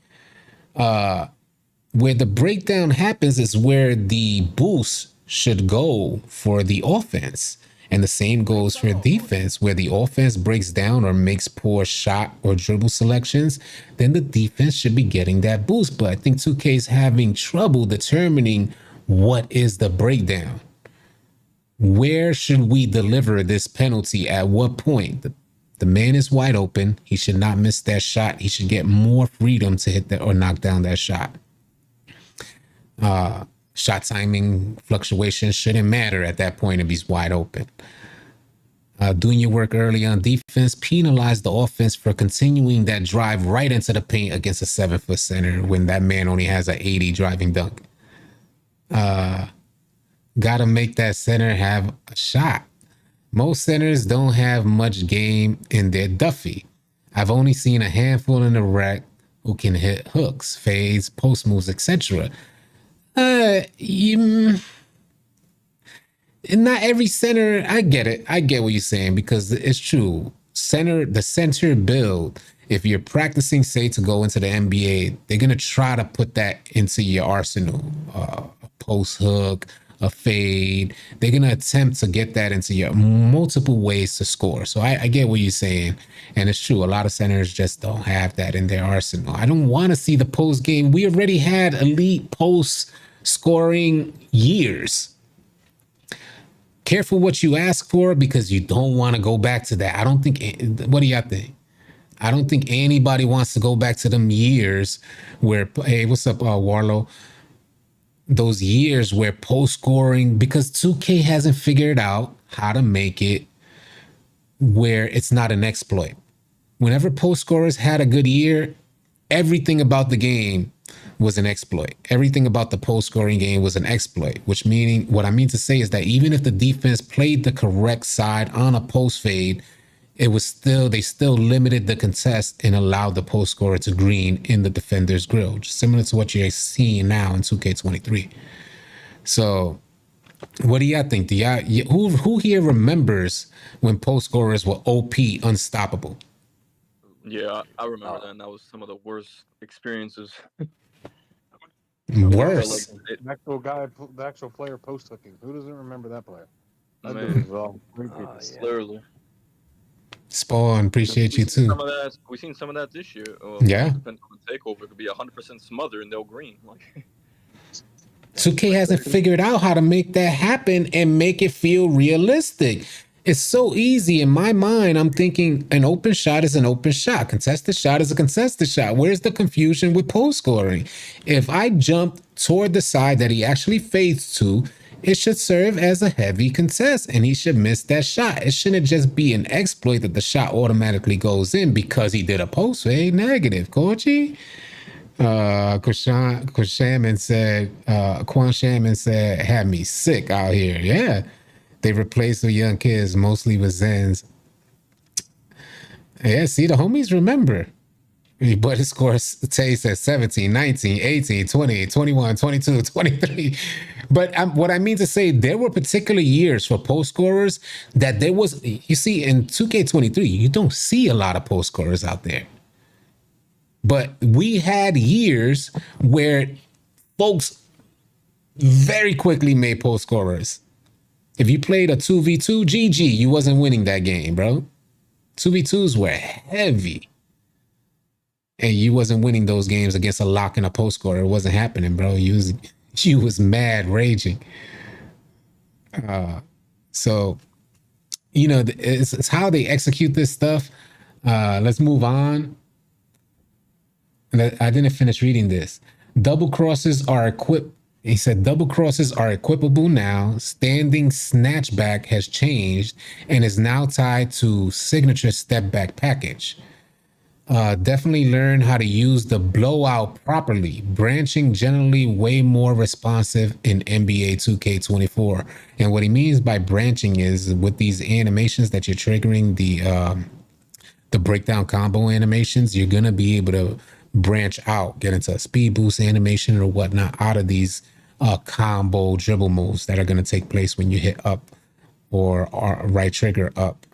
S1: Where the breakdown happens is where the boost should go for the offense. And the same goes for defense, where the offense breaks down or makes poor shot or dribble selections, then the defense should be getting that boost. But I think 2K is having trouble determining what is the breakdown. Where should we deliver this penalty? At what point? The man is wide open. He should not miss that shot. He should get more freedom to hit that or knock down that shot. Shot timing fluctuations shouldn't matter at that point if he's wide open. Doing your work early on defense, penalize the offense for continuing that drive right into the paint against a 7-foot center when that man only has an 80 driving dunk. Got to make that center have a shot. Most centers don't have much game in their Duffy. I've only seen a handful in the rec who can hit hooks, fades, post moves, etc. Not every center. I get it. I get what you're saying, because it's true. The center build, if you're practicing, say, to go into the NBA, they're going to try to put that into your arsenal. A post hook, a fade. They're going to attempt to get that into your multiple ways to score. So I get what you're saying. And it's true. A lot of centers just don't have that in their arsenal. I don't want to see the post game. We already had elite post scoring years. Careful what you ask for, because you don't want to go back to that. I don't think, what do y'all think? I don't think anybody wants to go back to them years where, hey, what's up, Warlow? Those years where post scoring, because 2K hasn't figured out how to make it where it's not an exploit. Whenever post scorers had a good year, everything about the game was an exploit. Everything about the post scoring game was an exploit, which meaning what I mean to say is that even if the defense played the correct side on a post fade, they still limited the contest and allowed the post scorer to green in the defender's grill, similar to what you're seeing now in 2K23. So what do y'all think? Who here remembers when post scorers were OP unstoppable?
S4: Yeah, I remember that, and that was some of the worst experiences.
S1: Worse.
S3: The actual guy, the actual player post hooking. Who doesn't remember that player? That
S4: Man.
S3: dude was all
S4: Literally.
S1: Spawn, appreciate you too.
S4: We've seen some of that this year.
S1: Yeah.
S4: Depending on the takeover, it could be 100% smother and they'll green. Like
S1: 2K hasn't figured out how to make that happen and make it feel realistic. It's so easy in my mind. I'm thinking an open shot is an open shot. Contested shot is a contested shot. Where's the confusion with post scoring? If I jump toward the side that he actually fades to, it should serve as a heavy contest and he should miss that shot. It shouldn't just be an exploit that the shot automatically goes in because he did a post fade. Negative, Kochi. Quan Shaman said, had me sick out here. Yeah. They replaced the young kids mostly with Zens. Yeah, see, the homies remember. But his score stays at 17, 19, 18, 20, 21, 22, 23. But what I mean to say, there were particular years for post scorers that there was, you see, in 2K23, you don't see a lot of post scorers out there. But we had years where folks very quickly made post scorers. If you played a 2v2, GG, you wasn't winning that game, bro. 2v2s were heavy. And you wasn't winning those games against a lock and a post scorer. It wasn't happening, bro. You was mad raging. So, you know, it's how they execute this stuff. Let's move on. I didn't finish reading this. Double crosses are equipped. He said double crosses are equipable now. Standing snatchback has changed and is now tied to signature step back package. Definitely learn how to use the blowout properly. Branching generally way more responsive in NBA 2K24. And what he means by branching is with these animations that you're triggering, the breakdown combo animations, you're gonna be able to branch out, get into a speed boost animation or whatnot out of these combo dribble moves that are going to take place when you hit up or right trigger up.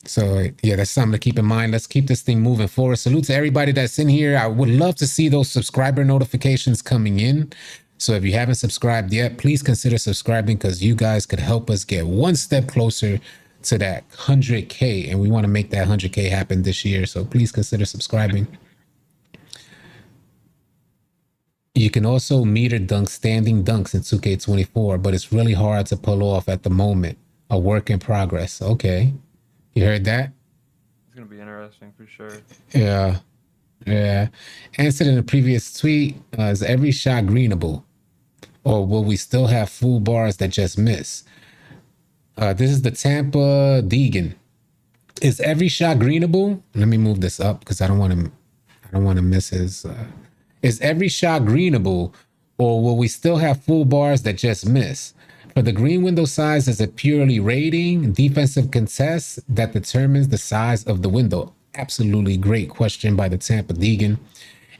S1: So yeah, that's something to keep in mind. Let's keep this thing moving forward. Salute to everybody that's in here. I would love to see those subscriber notifications coming in. So if you haven't subscribed yet, please consider subscribing because you guys could help us get one step closer to that 100K, and we want to make that 100K happen this year. So please consider subscribing. You can also meter dunk standing dunks in 2K24, but it's really hard to pull off at the moment. A work in progress. Okay. You heard that?
S8: It's going to be interesting for sure.
S1: Yeah. Answered in a previous tweet, is every shot greenable? Or will we still have full bars that just miss? This is the Tampa Deegan. Is every shot greenable? Let me move this up because I don't want to miss his. Is every shot greenable, or will we still have full bars that just miss? For the green window size, is it purely rating, defensive contest that determines the size of the window? Absolutely great question by the Tampa Deegan.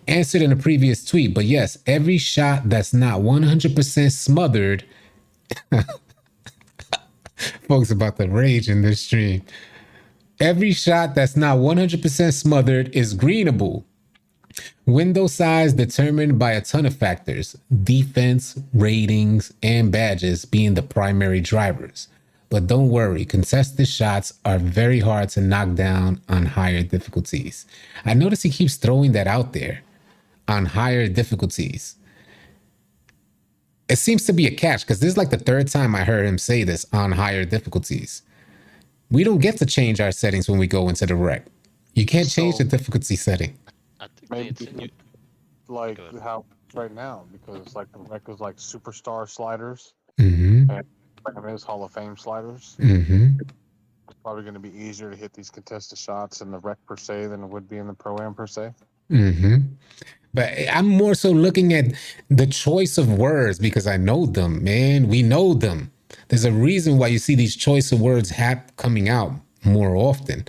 S1: Answered in a previous tweet, but yes, every shot that's not 100% smothered. Folks about to rage in this stream. Every shot that's not 100% smothered is greenable. Window size determined by a ton of factors, defense, ratings, and badges being the primary drivers. But don't worry, contested shots are very hard to knock down on higher difficulties. I notice he keeps throwing that out there, on higher difficulties. It seems to be a catch because this is like the third time I heard him say this, on higher difficulties. We don't get to change our settings when we go into the rec. You can't change the difficulty setting.
S2: I think
S3: maybe like how right now, because like the rec is like superstar sliders and is Hall of Fame sliders. It's probably going to be easier to hit these contested shots in the rec per se than it would be in the pro-am per se.
S1: But I'm more so looking at the choice of words because I know them, man. We know them. There's a reason why you see these choice of words coming out more often.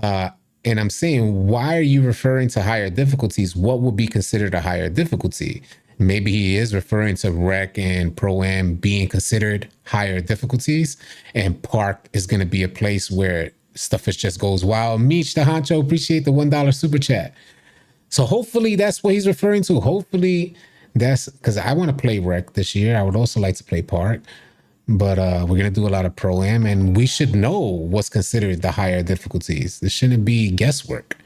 S1: And I'm saying, why are you referring to higher difficulties? What would be considered a higher difficulty? Maybe he is referring to rec and pro-am being considered higher difficulties, and park is going to be a place where stuff just goes wild. Meech the Honcho, appreciate the $1 super chat. So hopefully that's what he's referring to. Hopefully that's because I want to play rec this year. I would also like to play park, but we're going to do a lot of pro-am, and we should know what's considered the higher difficulties. This shouldn't be guesswork.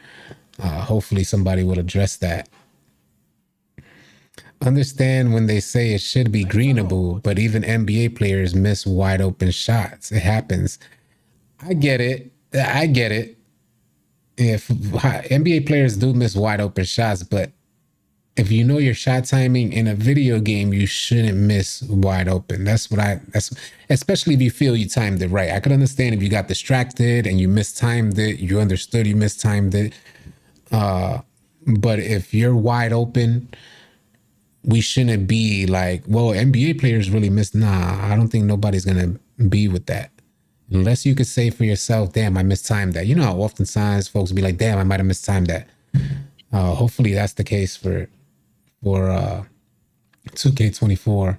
S1: Hopefully somebody will address that. Understand when they say it should be greenable, but even NBA players miss wide open shots. It happens. I get it. If NBA players do miss wide open shots, but if you know your shot timing in a video game, you shouldn't miss wide open. That's especially if you feel you timed it right. I could understand if you got distracted and you mistimed it, you understood you mistimed it. But if you're wide open, we shouldn't be like, well, NBA players really miss. Nah, I don't think nobody's going to be with that. Unless you could say for yourself, damn, I mistimed that. You know how oftentimes folks be like, damn, I might have mistimed that. Hopefully that's the case for 2K24.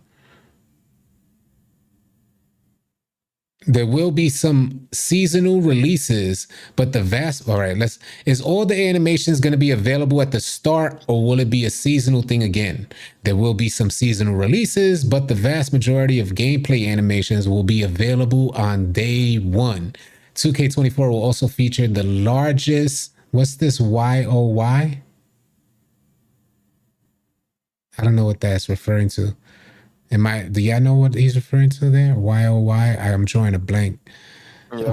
S1: There will be some seasonal releases, but is all the animations going to be available at the start, or will it be a seasonal thing again? There will be some seasonal releases, but the vast majority of gameplay animations will be available on day one. 2K24 will also feature the largest, what's this, YOY? I don't know what that's referring to. Do y'all know what he's referring to there? YOY? I'm drawing a blank.
S4: Yeah,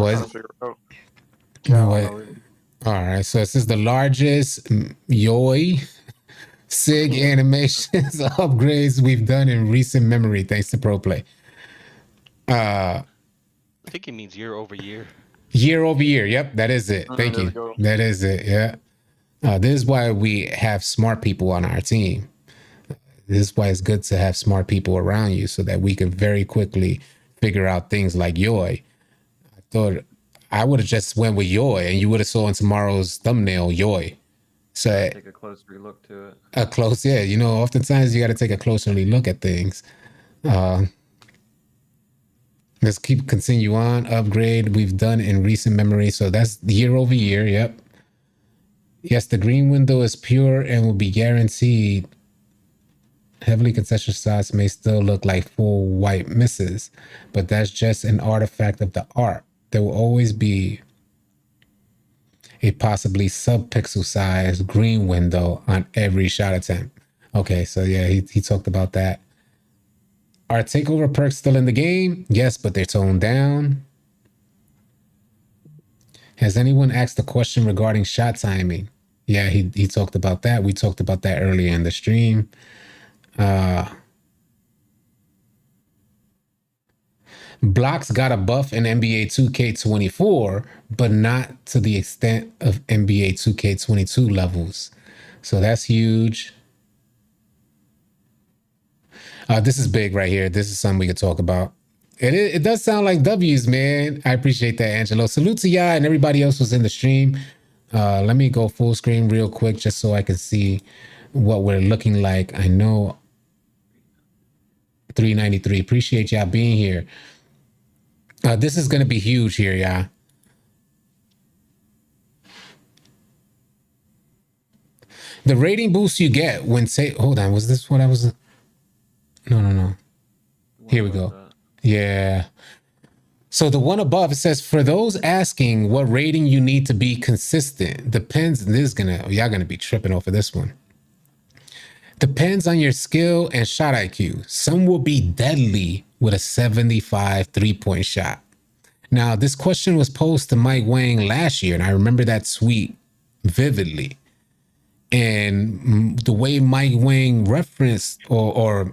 S1: All right, so this is the largest YOY SIG animations upgrades we've done in recent memory, thanks to ProPlay.
S2: I think it means year over year.
S1: Year over year, yep, that is it. Thank you. That is it, yeah. This is why we have smart people on our team. This is why it's good to have smart people around you so that we can very quickly figure out things like Yoy. I thought I would have just went with Yoy and you would have saw in tomorrow's thumbnail Yoy. So
S8: take a closer look to it.
S1: Oftentimes you got to take a closer look at things. Let's continue on. Upgrade we've done in recent memory. So that's year over year. Yep. Yes, the green window is pure and will be guaranteed. Heavily contested shots may still look like full white misses, but that's just an artifact of the art. There will always be a possibly sub-pixel size green window on every shot attempt. Okay, so yeah, he talked about that. Are takeover perks still in the game? Yes, but they're toned down. Has anyone asked a question regarding shot timing? Yeah, he talked about that. We talked about that earlier in the stream. Blocks got a buff in NBA 2K24, but not to the extent of NBA 2K22 levels. So that's huge. This is big right here. This is something we could talk about. It does sound like W's, man. I appreciate that, Angelo. Salute to y'all and everybody else who's in the stream. Let me go full screen real quick just so I can see what we're looking like. I know 393. Appreciate y'all being here. This is going to be huge here, y'all. The rating boost you get when hold on, was this what I was? No. Here we go. Yeah. So the one above, it says, for those asking what rating you need to be consistent, depends, and y'all gonna be tripping off of this one. Depends on your skill and shot IQ. Some will be deadly with a 75 three-point shot. Now, this question was posed to Mike Wang last year, and I remember that tweet vividly. And the way Mike Wang referenced or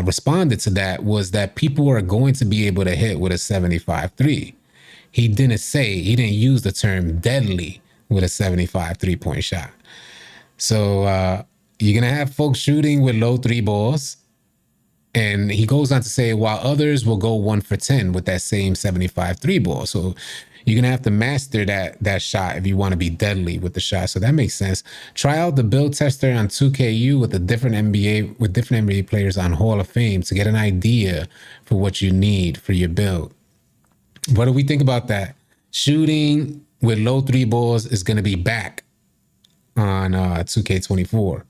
S1: responded to that was that people are going to be able to hit with a 75-3. He didn't use the term deadly with a 75 three-point shot. So you're going to have folks shooting with low 3 balls. And he goes on to say, while others will go 1 for 10 with that same 75 3 ball. So you're going to have to master that shot if you want to be deadly with the shot. So that makes sense. Try out the build tester on 2KU with different NBA players on Hall of Fame to get an idea for what you need for your build. What do we think about that? Shooting with low 3 balls is going to be back on 2K24.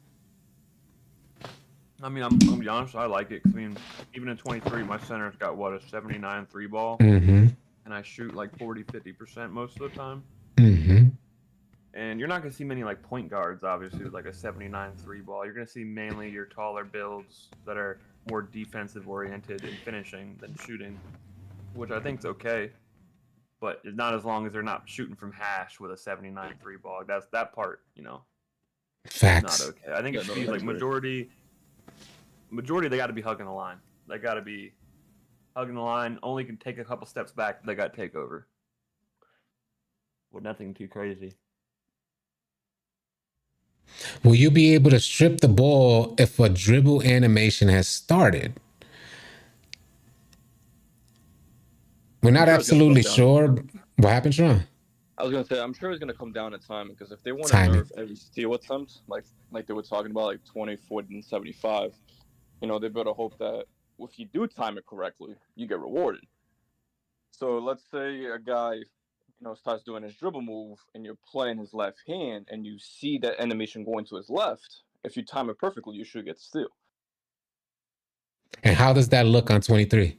S8: I mean, I'm gonna be honest. I like it. 'Cause, I mean, even in 23, my center's got what, a 79 3 ball, and I shoot like 40-50% most of the time. And you're not gonna see many like point guards, obviously, with like a 79 3 ball. You're gonna see mainly your taller builds that are more defensive oriented in finishing than shooting, which I think is okay. But it's not as long as they're not shooting from hash with a 79 3 ball. That's that part,
S1: Facts.
S8: not okay. I think it should be like majority. They got to be hugging the line. They got to be hugging the line. Only can take a couple steps back. They got takeover. Well, nothing too crazy.
S1: Will you be able to strip the ball if a dribble animation has started? We're not absolutely sure. What happened, Sean?
S4: I was gonna say, I'm sure it's gonna come down to timing, because if they want to nerf every steal attempt, like they were talking about, like 20, 40, and 75, they better hope that if you do time it correctly, you get rewarded. So let's say a guy, starts doing his dribble move, and you're playing his left hand, and you see that animation going to his left. If you time it perfectly, you should get the steal.
S1: And how does that look on 23?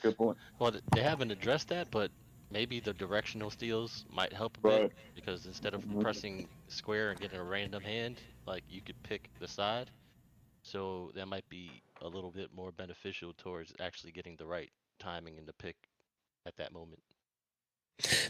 S4: Good point.
S2: Well, they haven't addressed that, but maybe the directional steals might help a bit, because instead of pressing square and getting a random hand, like you could pick the side. So that might be a little bit more beneficial towards actually getting the right timing in the pick at that moment.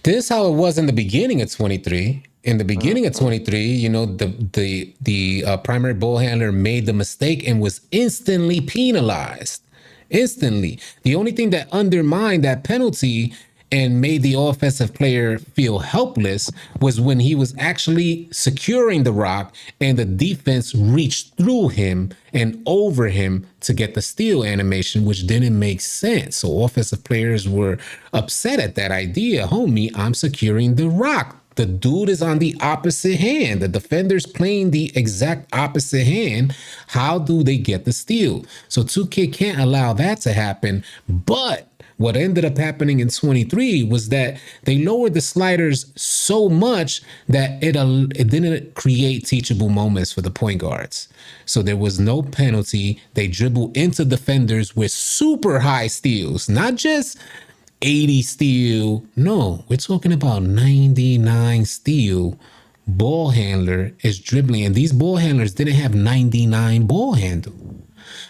S1: This is how it was in the beginning of 23. In the beginning of 23, the primary ball handler made the mistake and was instantly penalized. Instantly. The only thing that undermined that penalty and made the offensive player feel helpless was when he was actually securing the rock and the defense reached through him and over him to get the steal animation, which didn't make sense. So offensive players were upset at that idea. Homie, I'm securing the rock. The dude is on the opposite hand. The defender's playing the exact opposite hand. How do they get the steal? So 2K can't allow that to happen. But what ended up happening in 23 was that they lowered the sliders so much that it didn't create teachable moments for the point guards. So there was no penalty. They dribble into defenders with super high steals, not just 80 steal. No, we're talking about 99 steal. Ball handler is dribbling, and these ball handlers didn't have 99 ball handle.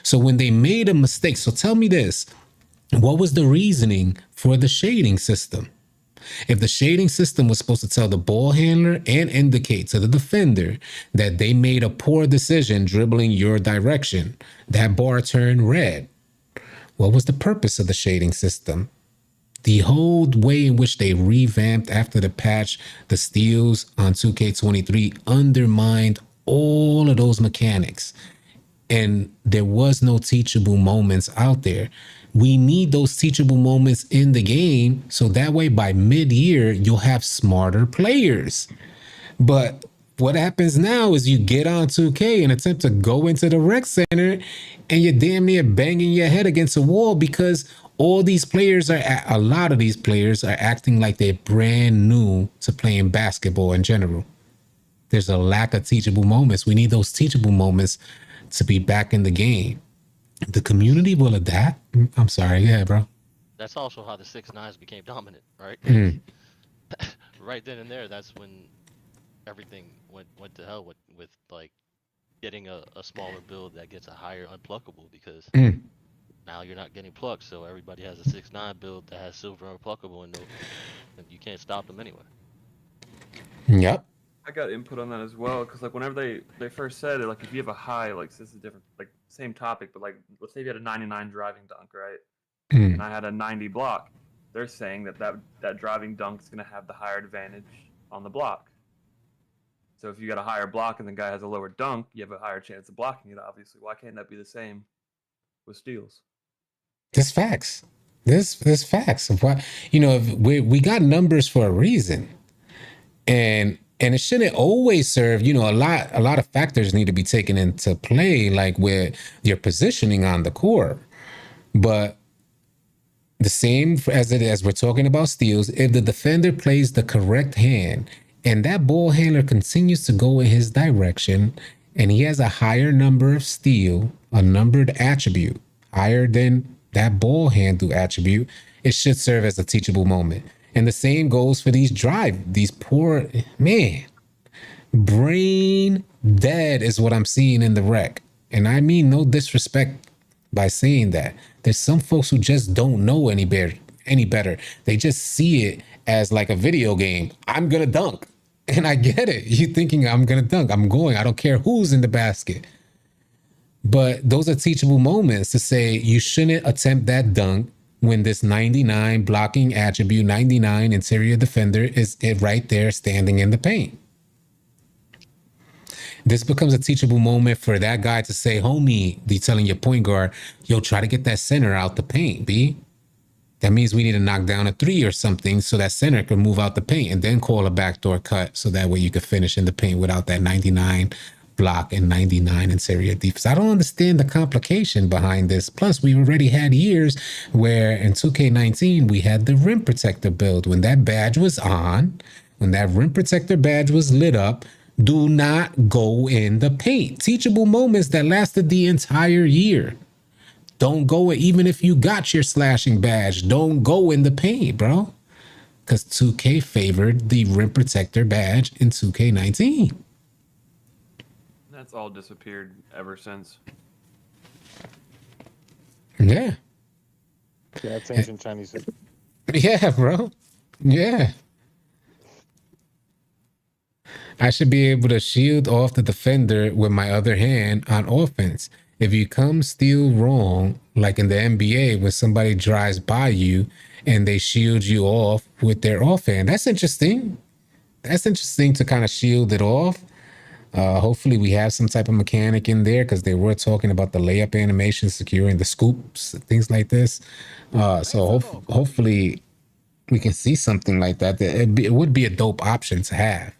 S1: So when they made a mistake, so tell me this, what was the reasoning for the shading system? If the shading system was supposed to tell the ball handler and indicate to the defender that they made a poor decision dribbling your direction, that bar turned red. What was the purpose of the shading system? The whole way in which they revamped after the patch, the steals on 2K23 undermined all of those mechanics. And there was no teachable moments out there. We need those teachable moments in the game, so that way by mid-year, you'll have smarter players. But what happens now is you get on 2K and attempt to go into the rec center, and you're damn near banging your head against a wall because a lot of these players are acting like they're brand new to playing basketball in general. There's a lack of teachable moments. We need those teachable moments to be back in the game. The community will adapt. I'm sorry, yeah, bro.
S2: That's also how the 6'9s became dominant, right? Right then and there, that's when everything went to hell with like getting a smaller build that gets a higher unpluckable, because now you're not getting plucked, so everybody has a 6'9 build that has silver unpluckable, and you can't stop them anyway.
S1: Yep.
S8: I got input on that as well, because like whenever they first said it, like if you have a high, like this is different, like same topic, but like let's say you had a 99 driving dunk, right? And I had a 90 block. They're saying that driving dunk is going to have the higher advantage on the block. So if you got a higher block and the guy has a lower dunk, you have a higher chance of blocking it, obviously. Why can't that be the same with steals?
S1: There's facts. There's facts of why, we got numbers for a reason. And it shouldn't always serve, a lot of factors need to be taken into play, like with your positioning on the court. But the same as we're talking about steals, if the defender plays the correct hand and that ball handler continues to go in his direction and he has a higher number of steal, a numbered attribute, higher than that ball handle attribute, it should serve as a teachable moment. And the same goes for these poor, man, brain dead is what I'm seeing in the rec. And I mean no disrespect by saying that. There's some folks who just don't know any better. They just see it as like a video game. I'm gonna dunk. And I get it. You're thinking I'm gonna dunk. I'm going. I don't care who's in the basket. But those are teachable moments to say you shouldn't attempt that dunk when this 99 blocking attribute, 99 interior defender is right there standing in the paint. This becomes a teachable moment for that guy to say, homie, they telling your point guard, yo, try to get that center out the paint, B. That means we need to knock down a 3 or something so that center can move out the paint and then call a backdoor cut so that way you can finish in the paint without that 99 block and 99 interior defense. I don't understand the complication behind this. Plus, we already had years where in 2K19, we had the rim protector build. When that badge was on, when that rim protector badge was lit up, do not go in the paint. Teachable moments that lasted the entire year. Don't go, even if you got your slashing badge, don't go in the paint, bro. Because 2K favored the rim protector badge in 2K19.
S8: That's all disappeared ever since.
S1: Yeah.
S3: Yeah, it's ancient Chinese.
S1: Yeah, bro. Yeah. I should be able to shield off the defender with my other hand on offense. If you come steal wrong, like in the NBA, when somebody drives by you and they shield you off with their offhand, that's interesting. That's interesting to kind of shield it off. Hopefully we have some type of mechanic in there because they were talking about the layup animation, securing the scoops, things like this. So hopefully we can see something like that. It would be a dope option to have.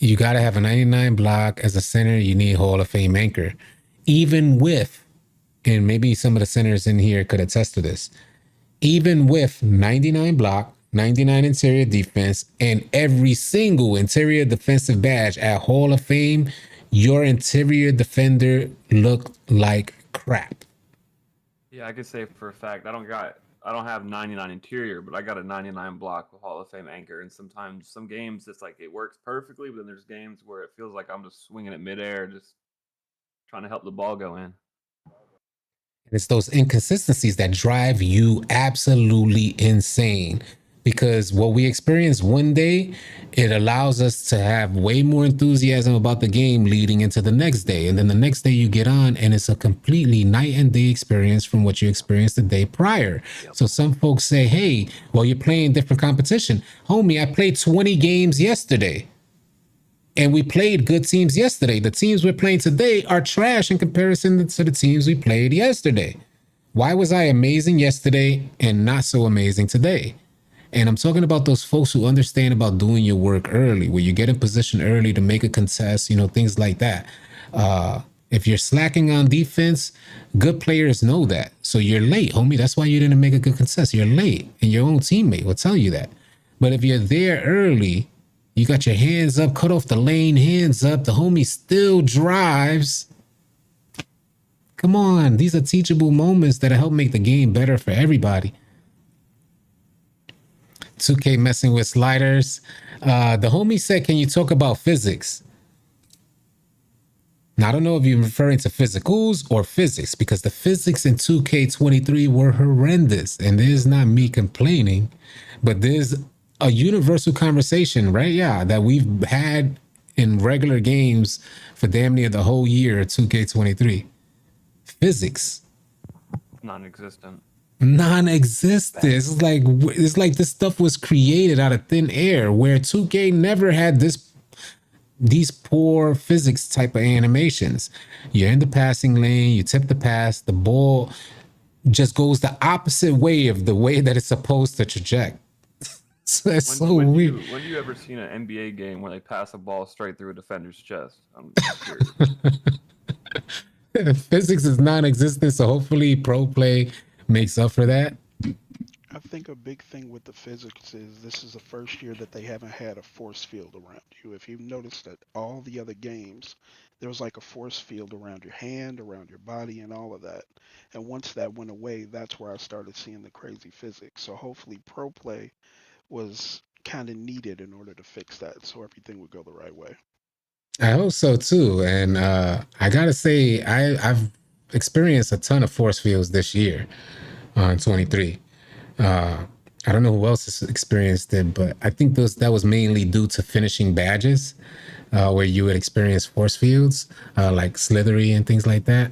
S1: You got to have a 99 block as a center. You need Hall of Fame anchor. Even with, and maybe some of the centers in here could attest to this, even with 99 block, 99 interior defense, and every single interior defensive badge at Hall of Fame, your interior defender looked like crap.
S8: Yeah, I could say for a fact I don't have 99 interior, but I got a 99 block with Hall of Fame anchor. And sometimes some games it's like it works perfectly, but then there's games where it feels like I'm just swinging it midair, just trying to help the ball go in.
S1: And it's those inconsistencies that drive you absolutely insane. Because what we experience one day, it allows us to have way more enthusiasm about the game leading into the next day. And then the next day you get on and it's a completely night and day experience from what you experienced the day prior. Yep. So some folks say, hey, well, you're playing different competition. Homie, I played 20 games yesterday. And we played good teams yesterday. The teams we're playing today are trash in comparison to the teams we played yesterday. Why was I amazing yesterday and not so amazing today? And I'm talking about those folks who understand about doing your work early, where you get in position early to make a contest, things like that. If you're slacking on defense, good players know that. So you're late, homie. That's why you didn't make a good contest. You're late, and your own teammate will tell you that. But if you're there early, you got your hands up, cut off the lane, hands up, the homie still drives. Come on, these are teachable moments that help make the game better for everybody. 2K messing with sliders. The homie said, can you talk about physics? Now, I don't know if you're referring to physicals or physics, because the physics in 2K23 were horrendous. And there's not me complaining, but there's a universal conversation, right? Yeah, that we've had in regular games for damn near the whole year of 2K23. Physics.
S8: Non-existent.
S1: non-existent. It's like this stuff was created out of thin air, where 2K never had these poor physics type of animations. You're in the passing lane, you tip the pass, the ball just goes the opposite way of the way that it's supposed to traject. So it's so weird.
S8: When do you ever seen an NBA game where they pass a ball straight through a defender's chest? I'm curious.
S1: Physics is non-existent, so hopefully pro play makes up for that.
S9: I think a big thing with the physics is this is the first year that they haven't had a force field around you. If you've noticed that all the other games, there was like a force field around your hand, around your body, and all of that. And once that went away, that's where I started seeing the crazy physics. So hopefully pro play was kind of needed in order to fix that, so everything would go the right way.
S1: I hope so too. And I gotta say, I've experienced a ton of force fields this year on 23. I don't know who else has experienced it, but I think that was mainly due to finishing badges, where you would experience force fields, like Slithery and things like that.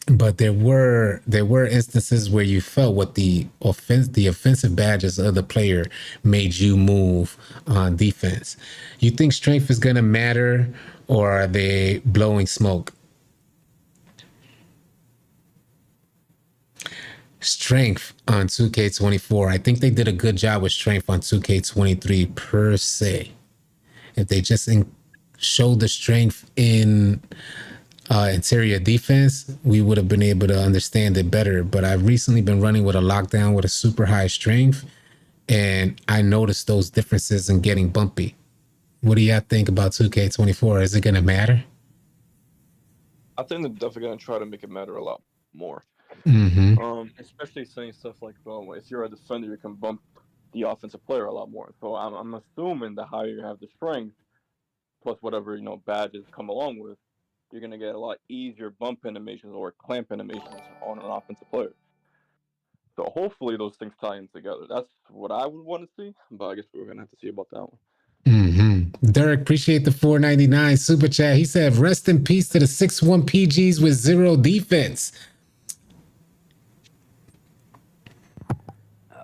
S1: But there were instances where you felt what the offensive badges of the player made you move on defense. You think strength is gonna matter, or are they blowing smoke? Strength on 2K24. I think they did a good job with strength on 2K23 per se. If they just showed the strength in interior defense, we would have been able to understand it better. But I've recently been running with a lockdown with a super high strength, and I noticed those differences in getting bumpy. What do y'all think about 2K24? Is it going to matter?
S4: I think they're definitely going to try to make it matter a lot more.
S1: Mm-hmm.
S4: Especially saying stuff like, if you're a defender, you can bump the offensive player a lot more. So I'm assuming the higher you have the strength, plus whatever badges come along with, you're going to get a lot easier bump animations or clamp animations on an offensive player. So hopefully those things tie in together. That's what I would want to see, but I guess we're going to have to see about that one.
S1: Mm-hmm. Derek, appreciate the $4.99 super chat. He said, rest in peace to the 6'1" PGs with zero defense.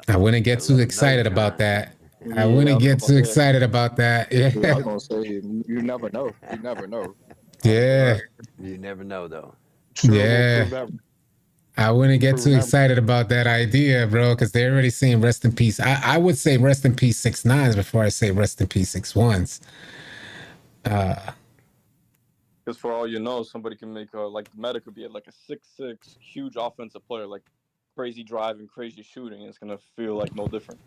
S1: I wouldn't get too excited about that. I wouldn't get too excited about that. Yeah.
S7: I was going to say, you never know. You never know.
S1: Yeah.
S6: You never know, though.
S1: Yeah. I wouldn't get too excited about that idea, bro, because they're already saying rest in peace. I would say rest in peace 6'9" before I say rest in peace 6'1".
S4: Because for all you know, somebody can make like Meta could be like a 6'6" huge offensive player, like crazy driving, crazy shooting. It's gonna feel like no different.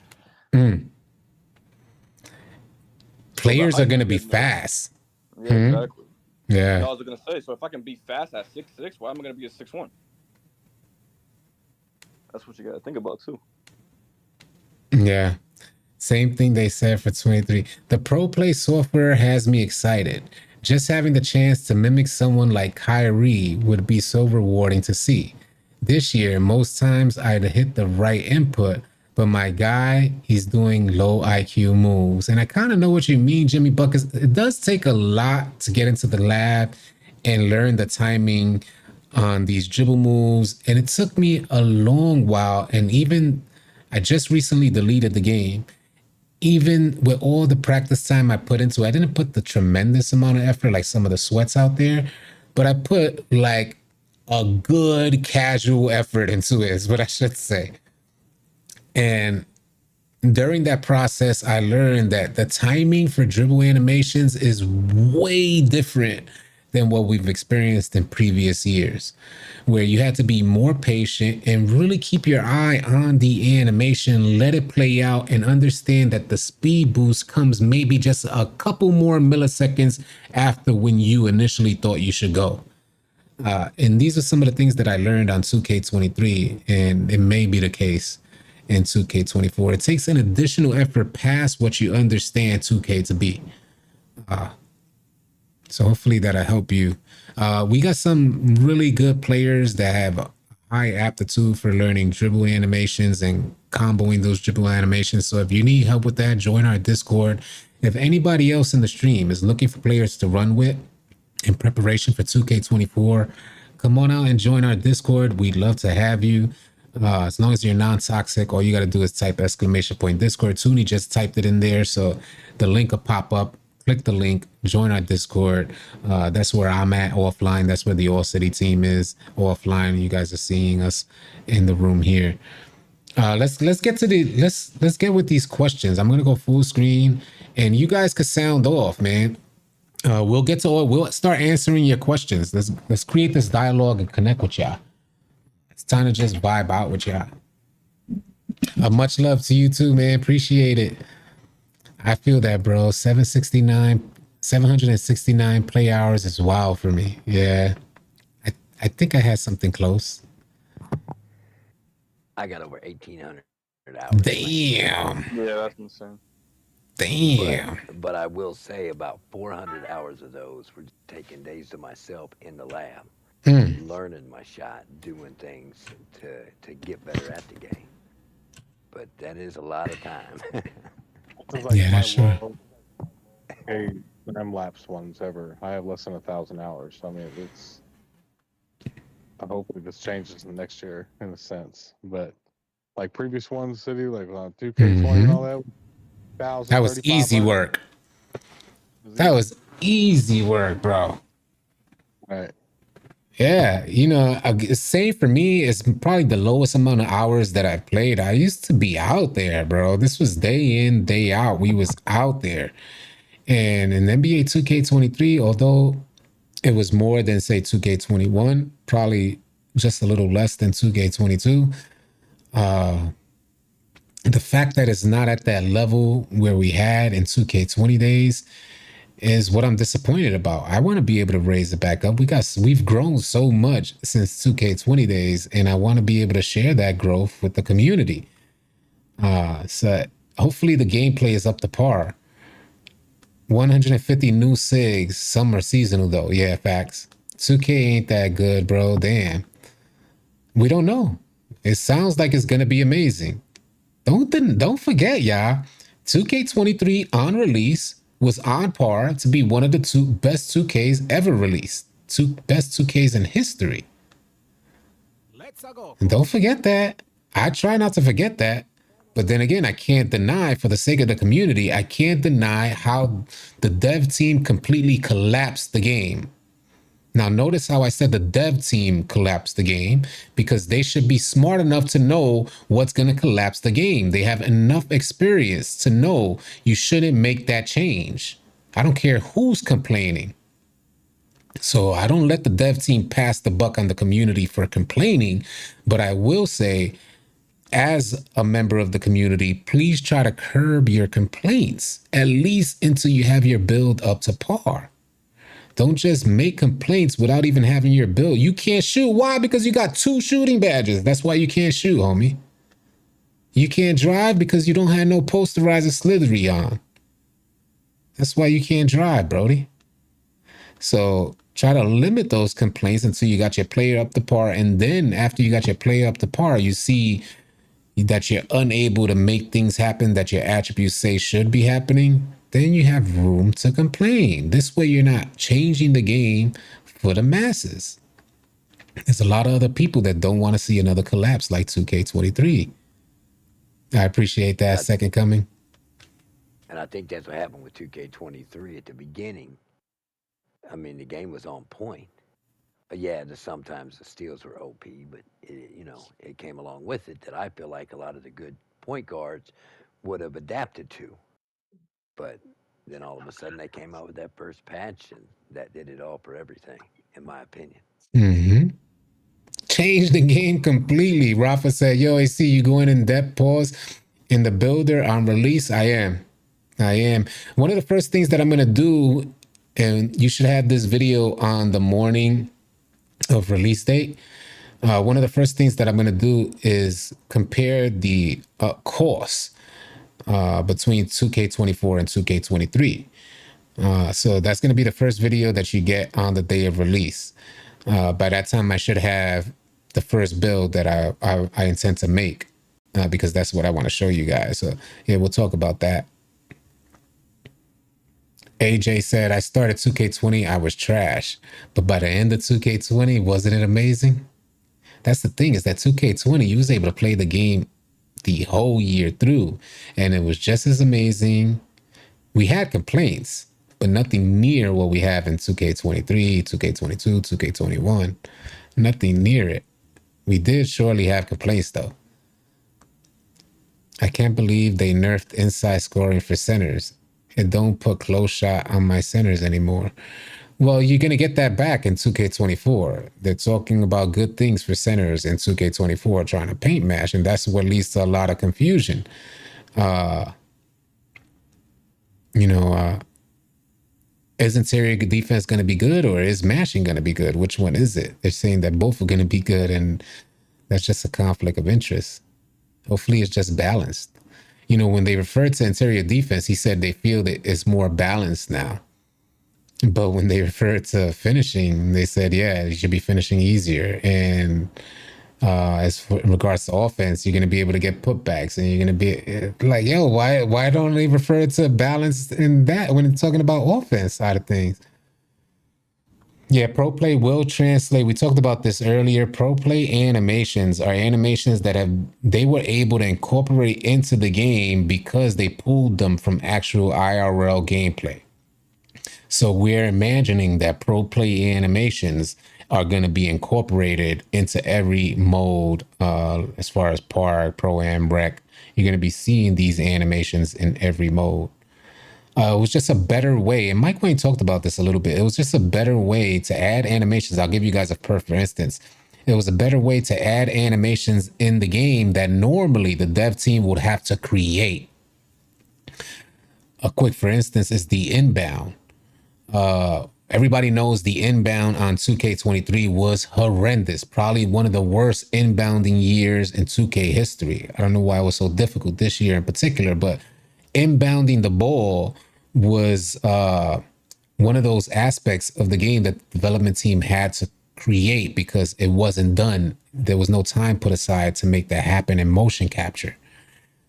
S1: Players are gonna be fast.
S4: Yeah, exactly.
S1: Yeah.
S4: I was gonna say, so if I can be fast at 6'6", why am I gonna be a 6'1"? That's what you gotta think about too.
S1: Yeah. Same thing they said for 23. The pro play software has me excited. Just having the chance to mimic someone like Kyrie would be so rewarding to see. This year, most times I'd hit the right input, but my guy, he's doing low IQ moves. And I kind of know what you mean, Jimmy Buck. It does take a lot to get into the lab and learn the timing on these dribble moves. And it took me a long while. And even I just recently deleted the game. Even with all the practice time I put into it, I didn't put the tremendous amount of effort like some of the sweats out there, but I put like a good casual effort into it, is what I should say. And during that process, I learned that the timing for dribble animations is way different than what we've experienced in previous years, where you had to be more patient and really keep your eye on the animation, let it play out, and understand that the speed boost comes maybe just a couple more milliseconds after when you initially thought you should go. And these are some of the things that I learned on 2K23, and it may be the case in 2K24. It takes an additional effort past what you understand 2K to be. So hopefully that'll help you. We got some really good players that have high aptitude for learning dribble animations and comboing those dribble animations. So if you need help with that, join our Discord. If anybody else in the stream is looking for players to run with in preparation for 2K24, come on out and join our Discord. We'd love to have you. As long as you're non-toxic, all you got to do is type !Discord. Toonie just typed it in there, so the link will pop up. Click the link, join our Discord. That's where I'm at offline. That's where the All City team is offline. You guys are seeing us in the room here. Let's get to the let's get with these questions. I'm gonna go full screen, and you guys could sound off, man. We'll start answering your questions. Let's create this dialogue and connect with y'all. It's time to just vibe out with y'all. Much love to you too, man. Appreciate it. I feel that, bro. 769 play hours is wild for me. Yeah. I think I had something close.
S6: I got over 1,800 hours.
S1: Damn.
S4: Yeah, that's insane.
S1: Damn.
S6: But I will say about 400 hours of those were taking days to myself in the lab, learning my shot, doing things to get better at the game. But that is a lot of time.
S3: Like
S1: yeah, sure.
S3: M-Lapse ones ever. I have less than 1,000 hours. I mean, it's. Hopefully this changes in next year in a sense, but like previous ones, City, like 2K20 and all that.
S1: That was easy work. That was easy work, bro.
S3: Right.
S1: Yeah, you know, same for me. It's probably the lowest amount of hours that I played. I used to be out there, bro. This was day in, day out. We was out there. And in NBA 2K23, although it was more than, say, 2K21, probably just a little less than 2K22. The fact that it's not at that level where we had in 2K20 days is what I'm disappointed about. I want to be able to raise it back up. We've grown so much since 2K20 days, and I want to be able to share that growth with the community. So hopefully the gameplay is up to par. 150 new SIGs. Some are seasonal though. Yeah, facts. 2K ain't that good, bro. Damn. We don't know. It sounds like it's gonna be amazing. Don't forget, y'all. 2K23 on release was on par to be one of the best 2Ks ever released. Best 2Ks in history. Let's go. And don't forget that. I try not to forget that. But then again, I can't deny, for the sake of the community, I can't deny how the dev team completely collapsed the game. Now, notice how I said the dev team collapsed the game, because they should be smart enough to know what's going to collapse the game. They have enough experience to know you shouldn't make that change. I don't care who's complaining. So I don't let the dev team pass the buck on the community for complaining, but I will say, as a member of the community, please try to curb your complaints, at least until you have your build up to par. Don't just make complaints without even having your build. You can't shoot. Why? Because you got 2 shooting badges. That's why you can't shoot, homie. You can't drive because you don't have no posterizer slithery on. That's why you can't drive, Brody. So try to limit those complaints until you got your player up to par. And then after you got your player up to par, you see that you're unable to make things happen that your attributes say should be happening, then you have room to complain. This way you're not changing the game for the masses. There's a lot of other people that don't want to see another collapse like 2K23. I appreciate that second coming.
S6: And I think that's what happened with 2K23 at the beginning. I mean, the game was on point. Yeah, sometimes the steals were OP, but it came along with it that I feel like a lot of the good point guards would have adapted to. But then all of a sudden they came out with that first patch, and that did it all for everything, in my opinion.
S1: Changed the game completely. Rafa said, yo, AC, you going in depth? Pause. In the builder on release? I am. One of the first things that I'm going to do, and you should have this video on the morning of release date. One of the first things that I'm going to do is compare the cost between 2K24 and 2K23. So that's going to be the first video that you get on the day of release. By that time, I should have the first build that I intend to make, because that's what I want to show you guys. So yeah, we'll talk about that. AJ said, I started 2K20, I was trash. But by the end of 2K20, wasn't it amazing? That's the thing, is that 2K20, you was able to play the game the whole year through, and it was just as amazing. We had complaints, but nothing near what we have in 2K23, 2K22, 2K21. Nothing near it. We did surely have complaints, though. I can't believe they nerfed inside scoring for centers. It don't put close shot on my centers anymore. Well, you're going to get that back in 2K24. They're talking about good things for centers in 2K24, trying to paint match, and that's what leads to a lot of confusion. Is interior defense going to be good, or is mashing going to be good? Which one is it? They're saying that both are going to be good, and that's just a conflict of interest. Hopefully it's just balanced. When they referred to interior defense, he said they feel that it's more balanced now. But when they referred to finishing, they said, yeah, you should be finishing easier. And in regards to offense, you're going to be able to get putbacks, and you're going to be like, yo, why don't they refer to balance in that when it's talking about offense side of things? Yeah, Pro Play will translate. We talked about this earlier. Pro Play animations are animations that they were able to incorporate into the game because they pulled them from actual IRL gameplay. So we're imagining that Pro Play animations are going to be incorporated into every mode, as far as Park, Pro-Am, Rec. You're going to be seeing these animations in every mode. It was just a better way, and Mike Wayne talked about this a little bit. It was just a better way to add animations. I'll give you guys a perfect instance. It was a better way to add animations in the game that normally the dev team would have to create. A quick, for instance, is the inbound. Everybody knows the inbound on 2K23 was horrendous. Probably one of the worst inbounding years in 2K history. I don't know why it was so difficult this year in particular, but inbounding the ball was one of those aspects of the game that the development team had to create because it wasn't done. There was no time put aside to make that happen in motion capture.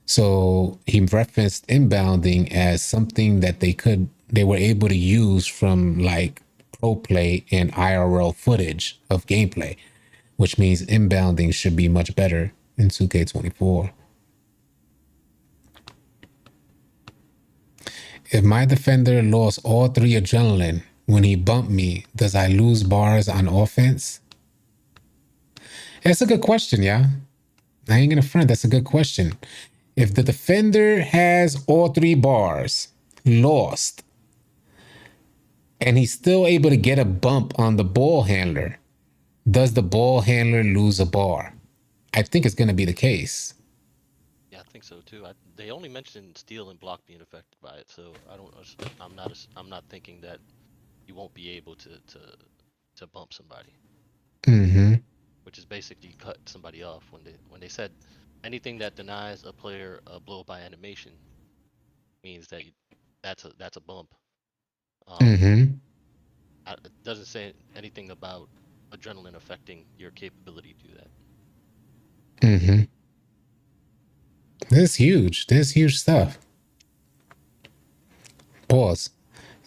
S1: So he referenced inbounding as something that they were able to use from like Pro Play and IRL footage of gameplay, which means inbounding should be much better in 2K24. If my defender lost all 3 adrenaline when he bumped me, does I lose bars on offense? That's a good question, yeah. I ain't gonna front. That's a good question. If the defender has all 3 bars lost, and he's still able to get a bump on the ball handler, does the ball handler lose a bar? I think it's going to be the case.
S2: Yeah, I think so too. They only mentioned steal and block being affected by it, so I'm not thinking that you won't be able to bump somebody.
S1: Mm-hmm.
S2: Which is basically cut somebody off. When they said anything that denies a player a blow by animation means that that's a bump.
S1: Mm-hmm.
S2: It doesn't say anything about adrenaline affecting your capability to do that.
S1: Mm-hmm. This is huge stuff. Pause.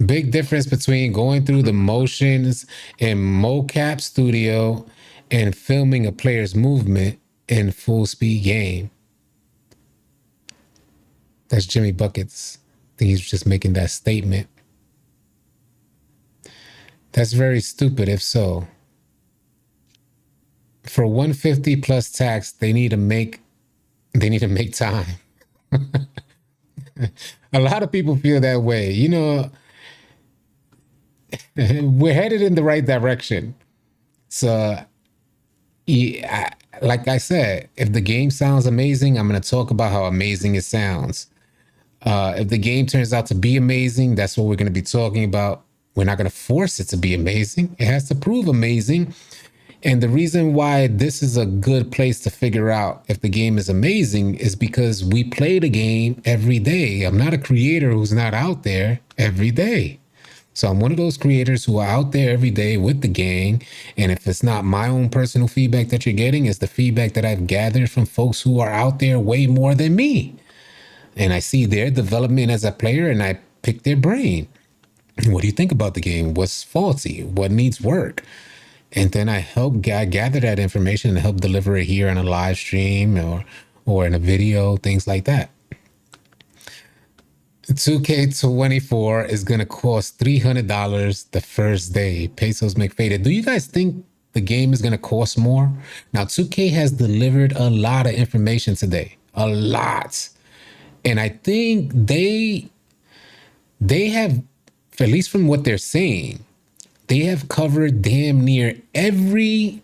S1: Big difference between going through the motions in mocap studio and filming a player's movement in full speed game. That's Jimmy Buckets. I think he's just making that statement. That's very stupid if so. For 150 plus tax, they need to make time. A lot of people feel that way. We're headed in the right direction. So, yeah, like I said, if the game sounds amazing, I'm going to talk about how amazing it sounds. If the game turns out to be amazing, that's what we're going to be talking about. We're not going to force it to be amazing. It has to prove amazing. And the reason why this is a good place to figure out if the game is amazing is because we play the game every day. I'm not a creator who's not out there every day. So I'm one of those creators who are out there every day with the gang. And if it's not my own personal feedback that you're getting, it's the feedback that I've gathered from folks who are out there way more than me. And I see their development as a player and I pick their brain. What do you think about the game? What's faulty? What needs work? and then I gather that information and help deliver it here on a live stream or in a video, things like that. 2K24 is going to cost $300 the first day. Pesos make faded. Do you guys think the game is going to cost more? Now, 2K has delivered a lot of information today. A lot. And I think they have, at least from what they're saying, they have covered damn near every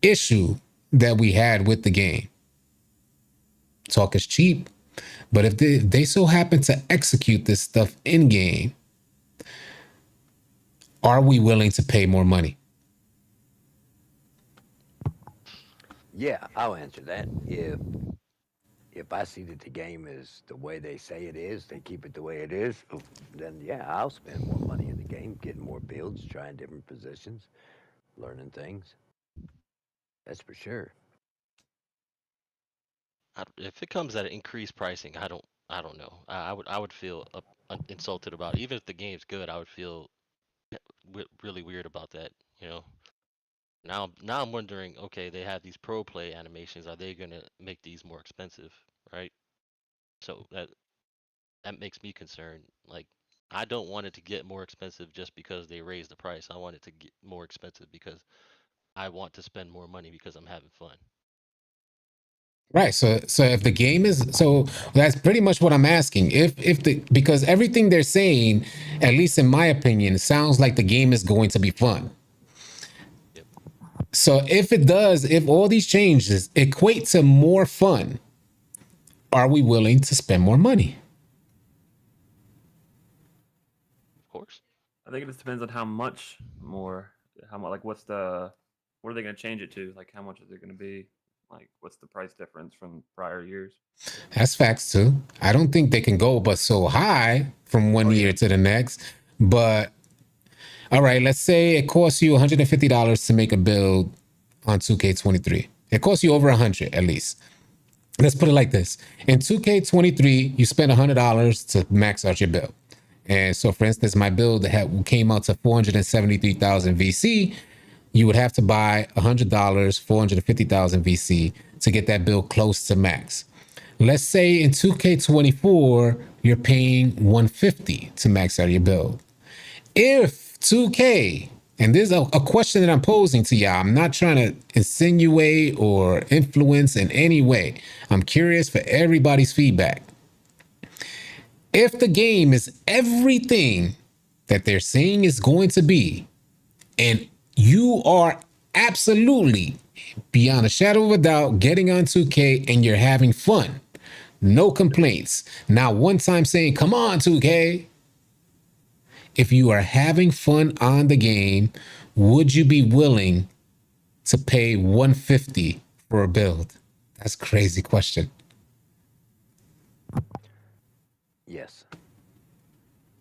S1: issue that we had with the game. Talk is cheap. But if they so happen to execute this stuff in game, are we willing to pay more money?
S6: Yeah, I'll answer that. If I see that the game is the way they say it is, they keep it the way it is, then yeah, I'll spend more money in the game, getting more builds, trying different positions, learning things. That's for sure.
S2: If it comes at an increased pricing, I don't know. I would feel insulted about it. Even if the game's good, I would feel really weird about that. You know. Now I'm wondering. Okay, they have these pro play animations. Are they gonna make these more expensive? Right. So that makes me concerned. Like, I don't want it to get more expensive just because they raised the price. I want it to get more expensive because I want to spend more money because I'm having fun.
S1: Right. So if the game is, so that's pretty much what I'm asking. Because everything they're saying, at least in my opinion, sounds like the game is going to be fun.
S2: Yep.
S1: So if all these changes equate to more fun, are we willing to spend more money?
S2: Of course.
S8: I think it just depends on how much more. How much? Like, what are they going to change it to? Like, how much is it going to be? Like, what's the price difference from prior years?
S1: That's facts too. I don't think they can go but so high from one year to the next. But all right, let's say it costs you $150 to make a build on 2K23. It costs you over $100 at least. Let's put it like this. In 2K23, you spend $100 to max out your build. And so, for instance, my build came out to 473,000 VC. You would have to buy $100, 450,000 VC to get that build close to max. Let's say in 2K24, you're paying $150 to max out your build. If 2K, and this is a question that I'm posing to y'all, I'm not trying to insinuate or influence in any way. I'm curious for everybody's feedback. If the game is everything that they're saying is going to be, and you are absolutely, beyond a shadow of a doubt, getting on 2K and you're having fun, no complaints, not one time saying, come on, 2K. If you are having fun on the game, would you be willing to pay $150 for a build? That's a crazy question.
S6: Yes,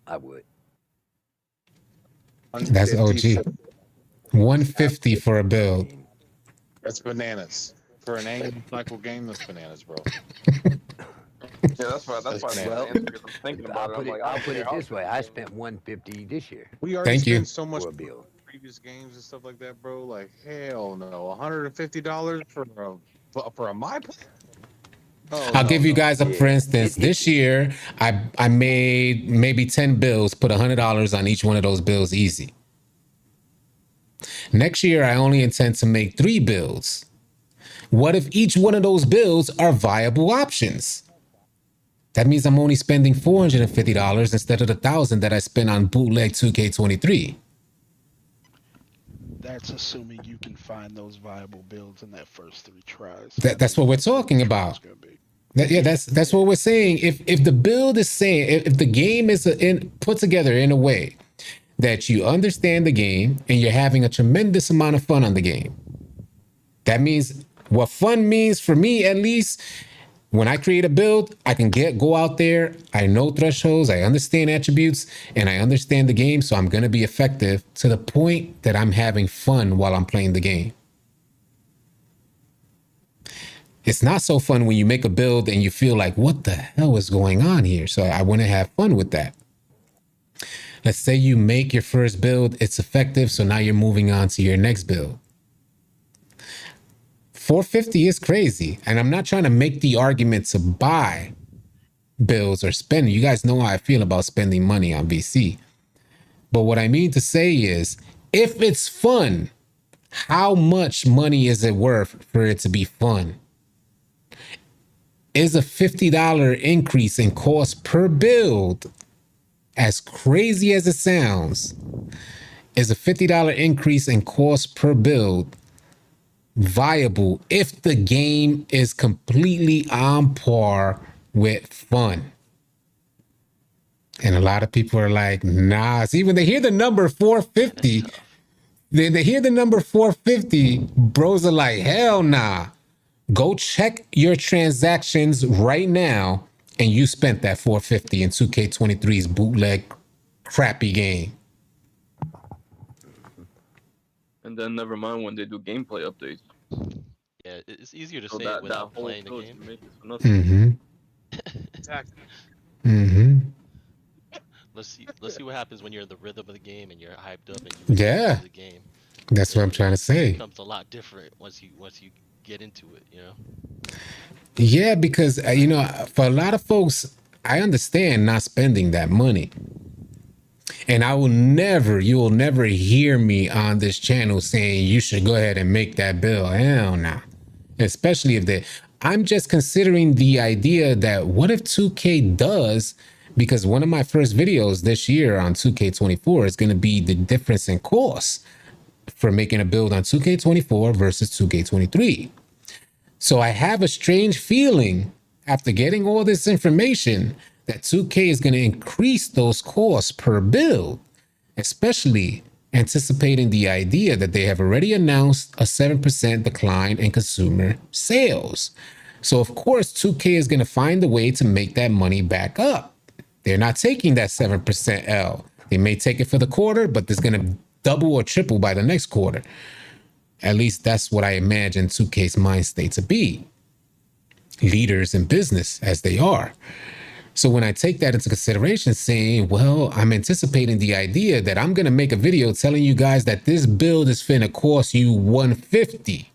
S6: I would.
S1: That's OG. $150 for a build.
S3: That's bananas. For an annual cycle game, that's bananas, bro.
S4: Yeah, that's why I'm thinking about it.
S6: I'll put it this way. I spent $150 this year.
S3: We already
S1: Thank you.
S3: spent so much
S6: for a build.
S3: Previous games and stuff like that, bro. Like, hell no. $150 for a my play? Oh,
S1: I'll give you guys for instance, this year I made maybe 10 bills, put $100 on each one of those bills easy. Next year, I only intend to make 3 bills. What if each one of those bills are viable options? That means I'm only spending $450 instead of the $1,000 that I spent on bootleg 2K23.
S9: That's assuming you can find those viable builds in that first 3 tries.
S1: That's what we're talking about. That's what we're saying. If the build is saying, if the game is put together in a way that you understand the game and you're having a tremendous amount of fun on the game, that means what fun means for me, at least. When I create a build, I can go out there. I know thresholds, I understand attributes, and I understand the game. So I'm going to be effective to the point that I'm having fun while I'm playing the game. It's not so fun when you make a build and you feel like, what the hell is going on here? So I want to have fun with that. Let's say you make your first build, it's effective, so now you're moving on to your next build. 450 is crazy, and I'm not trying to make the argument to buy builds or spend. You guys know how I feel about spending money on VC. But what I mean to say is, if it's fun, how much money is it worth for it to be fun? Is a $50 increase in cost per build, as crazy as it sounds, is a $50 increase in cost per build viable if the game is completely on par with fun? And a lot of people are like, nah. See, when they hear the number 450, they hear the number 450, bros are like, hell nah. Go check your transactions right now, and you spent that 450 in 2K23's bootleg crappy game.
S4: And then never mind when they do gameplay updates.
S2: Yeah, it's easier to say it without playing the game.
S1: Mm-hmm.
S3: Exactly.
S1: Mm-hmm.
S2: Let's see what happens when you're in the rhythm of the game and you're hyped up and you
S1: Yeah,
S2: the game.
S1: That's what I'm trying to say.
S2: It becomes a lot different once you get into it, you know.
S1: Yeah, because you know, for a lot of folks, I understand not spending that money. And you will never hear me on this channel saying you should go ahead and make that bill. Hell no. Especially if I'm just considering the idea that what if 2K does, because one of my first videos this year on 2K24 is going to be the difference in cost for making a build on 2K24 versus 2K23. So I have a strange feeling after getting all this information that 2K is going to increase those costs per build, especially anticipating the idea that they have already announced a 7% decline in consumer sales. So of course, 2K is going to find a way to make that money back up. They're not taking that 7% L. They may take it for the quarter, but it's going to double or triple by the next quarter. At least that's what I imagine 2K's mind state to be. Leaders in business, as they are. So when I take that into consideration, saying, well, I'm anticipating the idea that I'm going to make a video telling you guys that this build is finna cost you $150.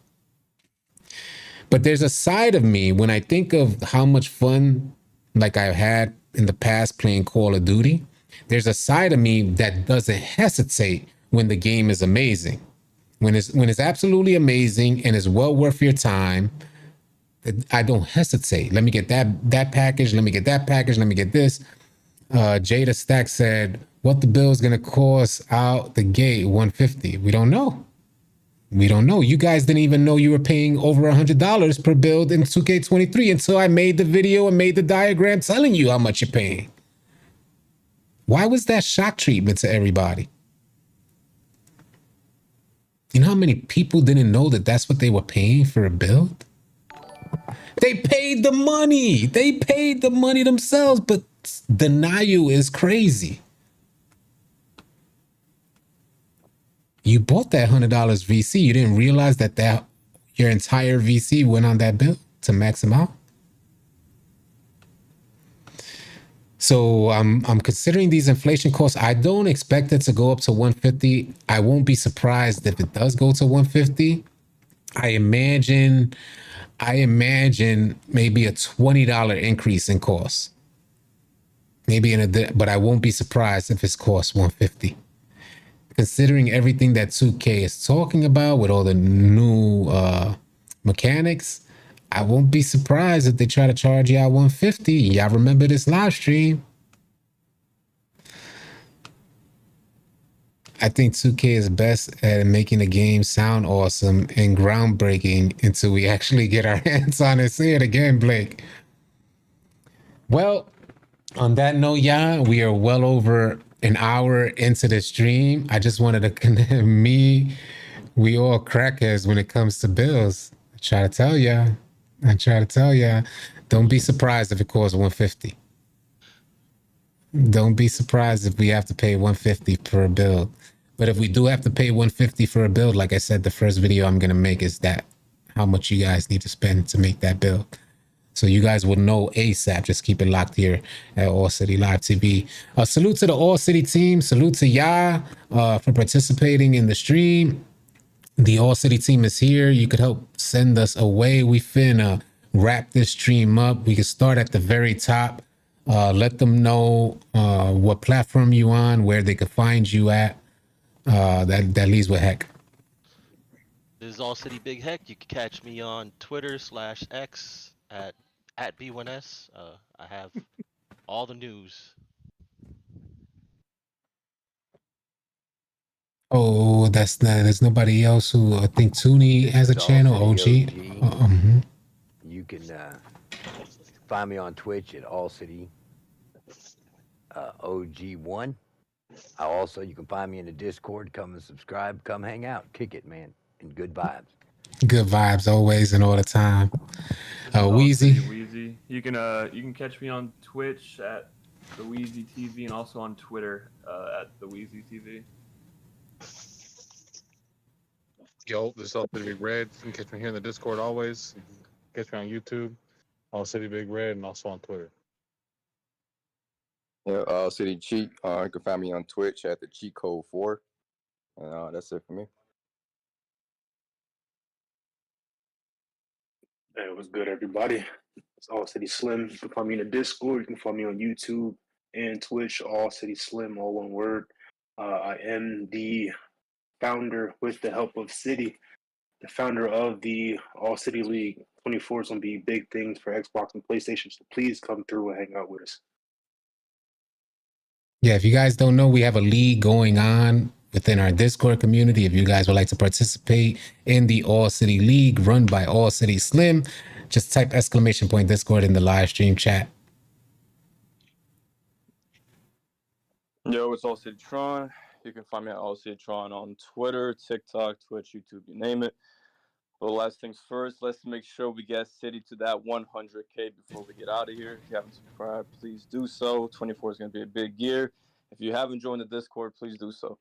S1: But there's a side of me when I think of how much fun like I've had in the past playing Call of Duty, there's a side of me that doesn't hesitate when the game is amazing. When it's absolutely amazing and it's well worth your time, I don't hesitate. Let me get that package. Let me get that package. Let me get this. Jada Stack said, what the bill is going to cost out the gate? $150. We don't know. We don't know. You guys didn't even know you were paying over $100 per build in 2K23 until I made the video and made the diagram telling you how much you're paying. Why was that shock treatment to everybody? You know how many people didn't know that that's what they were paying for a build? They paid the money. They paid the money themselves, but denial is crazy. You bought that $100 VC. You didn't realize that your entire VC went on that bill to max them out. So I'm considering these inflation costs. I don't expect it to go up to 150. I won't be surprised if it does go to 150. I imagine maybe a $20 increase in cost. But I won't be surprised if it's cost 150. Considering everything that 2K is talking about with all the new mechanics, I won't be surprised if they try to charge y'all 150. Y'all remember this live stream? I think 2K is best at making the game sound awesome and groundbreaking until we actually get our hands on it. Say it again, Blake. Well, on that note, y'all, we are well over an hour into the stream. I just wanted to connect we all crackheads when it comes to bills. I try to tell y'all, don't be surprised if it costs 150. Don't be surprised if we have to pay 150 per build. But if we do have to pay 150 for a build, like I said, the first video I'm going to make is that how much you guys need to spend to make that build. So you guys will know ASAP. Just keep it locked here at All City Live TV. Salute to the All City team. Salute to y'all for participating in the stream. The All City team is here. You could help send us away. We finna wrap this stream up. We can start at the very top. Let them know what platform you on, where they could find you at. That leads with Heck.
S2: This is All City Big Heck. You can catch me on Twitter/X at B1S. I have all the news.
S1: Oh, that's not. There's nobody else who I think Toonie has a channel. OG.
S6: You can find me on Twitch at All City OG1. You can find me in the Discord. Come and subscribe. Come hang out. Kick it, man. And good vibes.
S1: Good vibes always and all the time. Wheezy.
S8: Wheezy. You can catch me on Twitch at the Wheezy TV and also on Twitter at the Wheezy TV.
S3: Yo, this is All City Big Red. You can catch me here in the Discord always. Catch me on YouTube, All City Big Red, and also on Twitter.
S7: Yeah, All City Cheat. You can find me on Twitch at the Cheat Code 4. And that's it for me.
S10: Hey, what's good, everybody? It's All City Slim. You can find me in the Discord. You can find me on YouTube and Twitch. All City Slim, all one word. I am the founder, with the help of City, the founder of the All City League. 24 is going to be big things for Xbox and PlayStation, so please come through and hang out with us.
S1: Yeah, if you guys don't know, we have a league going on within our Discord community. If you guys would like to participate in the All City League run by All City Slim, just type !Discord in the live stream chat.
S4: Yo, it's All City Tron. You can find me at All City Tron on Twitter, TikTok, Twitch, YouTube, you name it. But last things first, let's make sure we get City to that 100K before we get out of here. If you haven't subscribed, please do so. 24 is going to be a big year. If you haven't joined the Discord, please do so.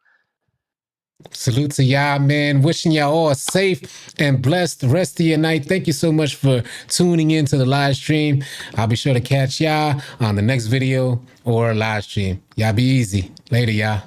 S1: Salute to y'all, man. Wishing y'all all safe and blessed rest of your night. Thank you so much for tuning in to the live stream. I'll be sure to catch y'all on the next video or live stream. Y'all be easy. Later, y'all.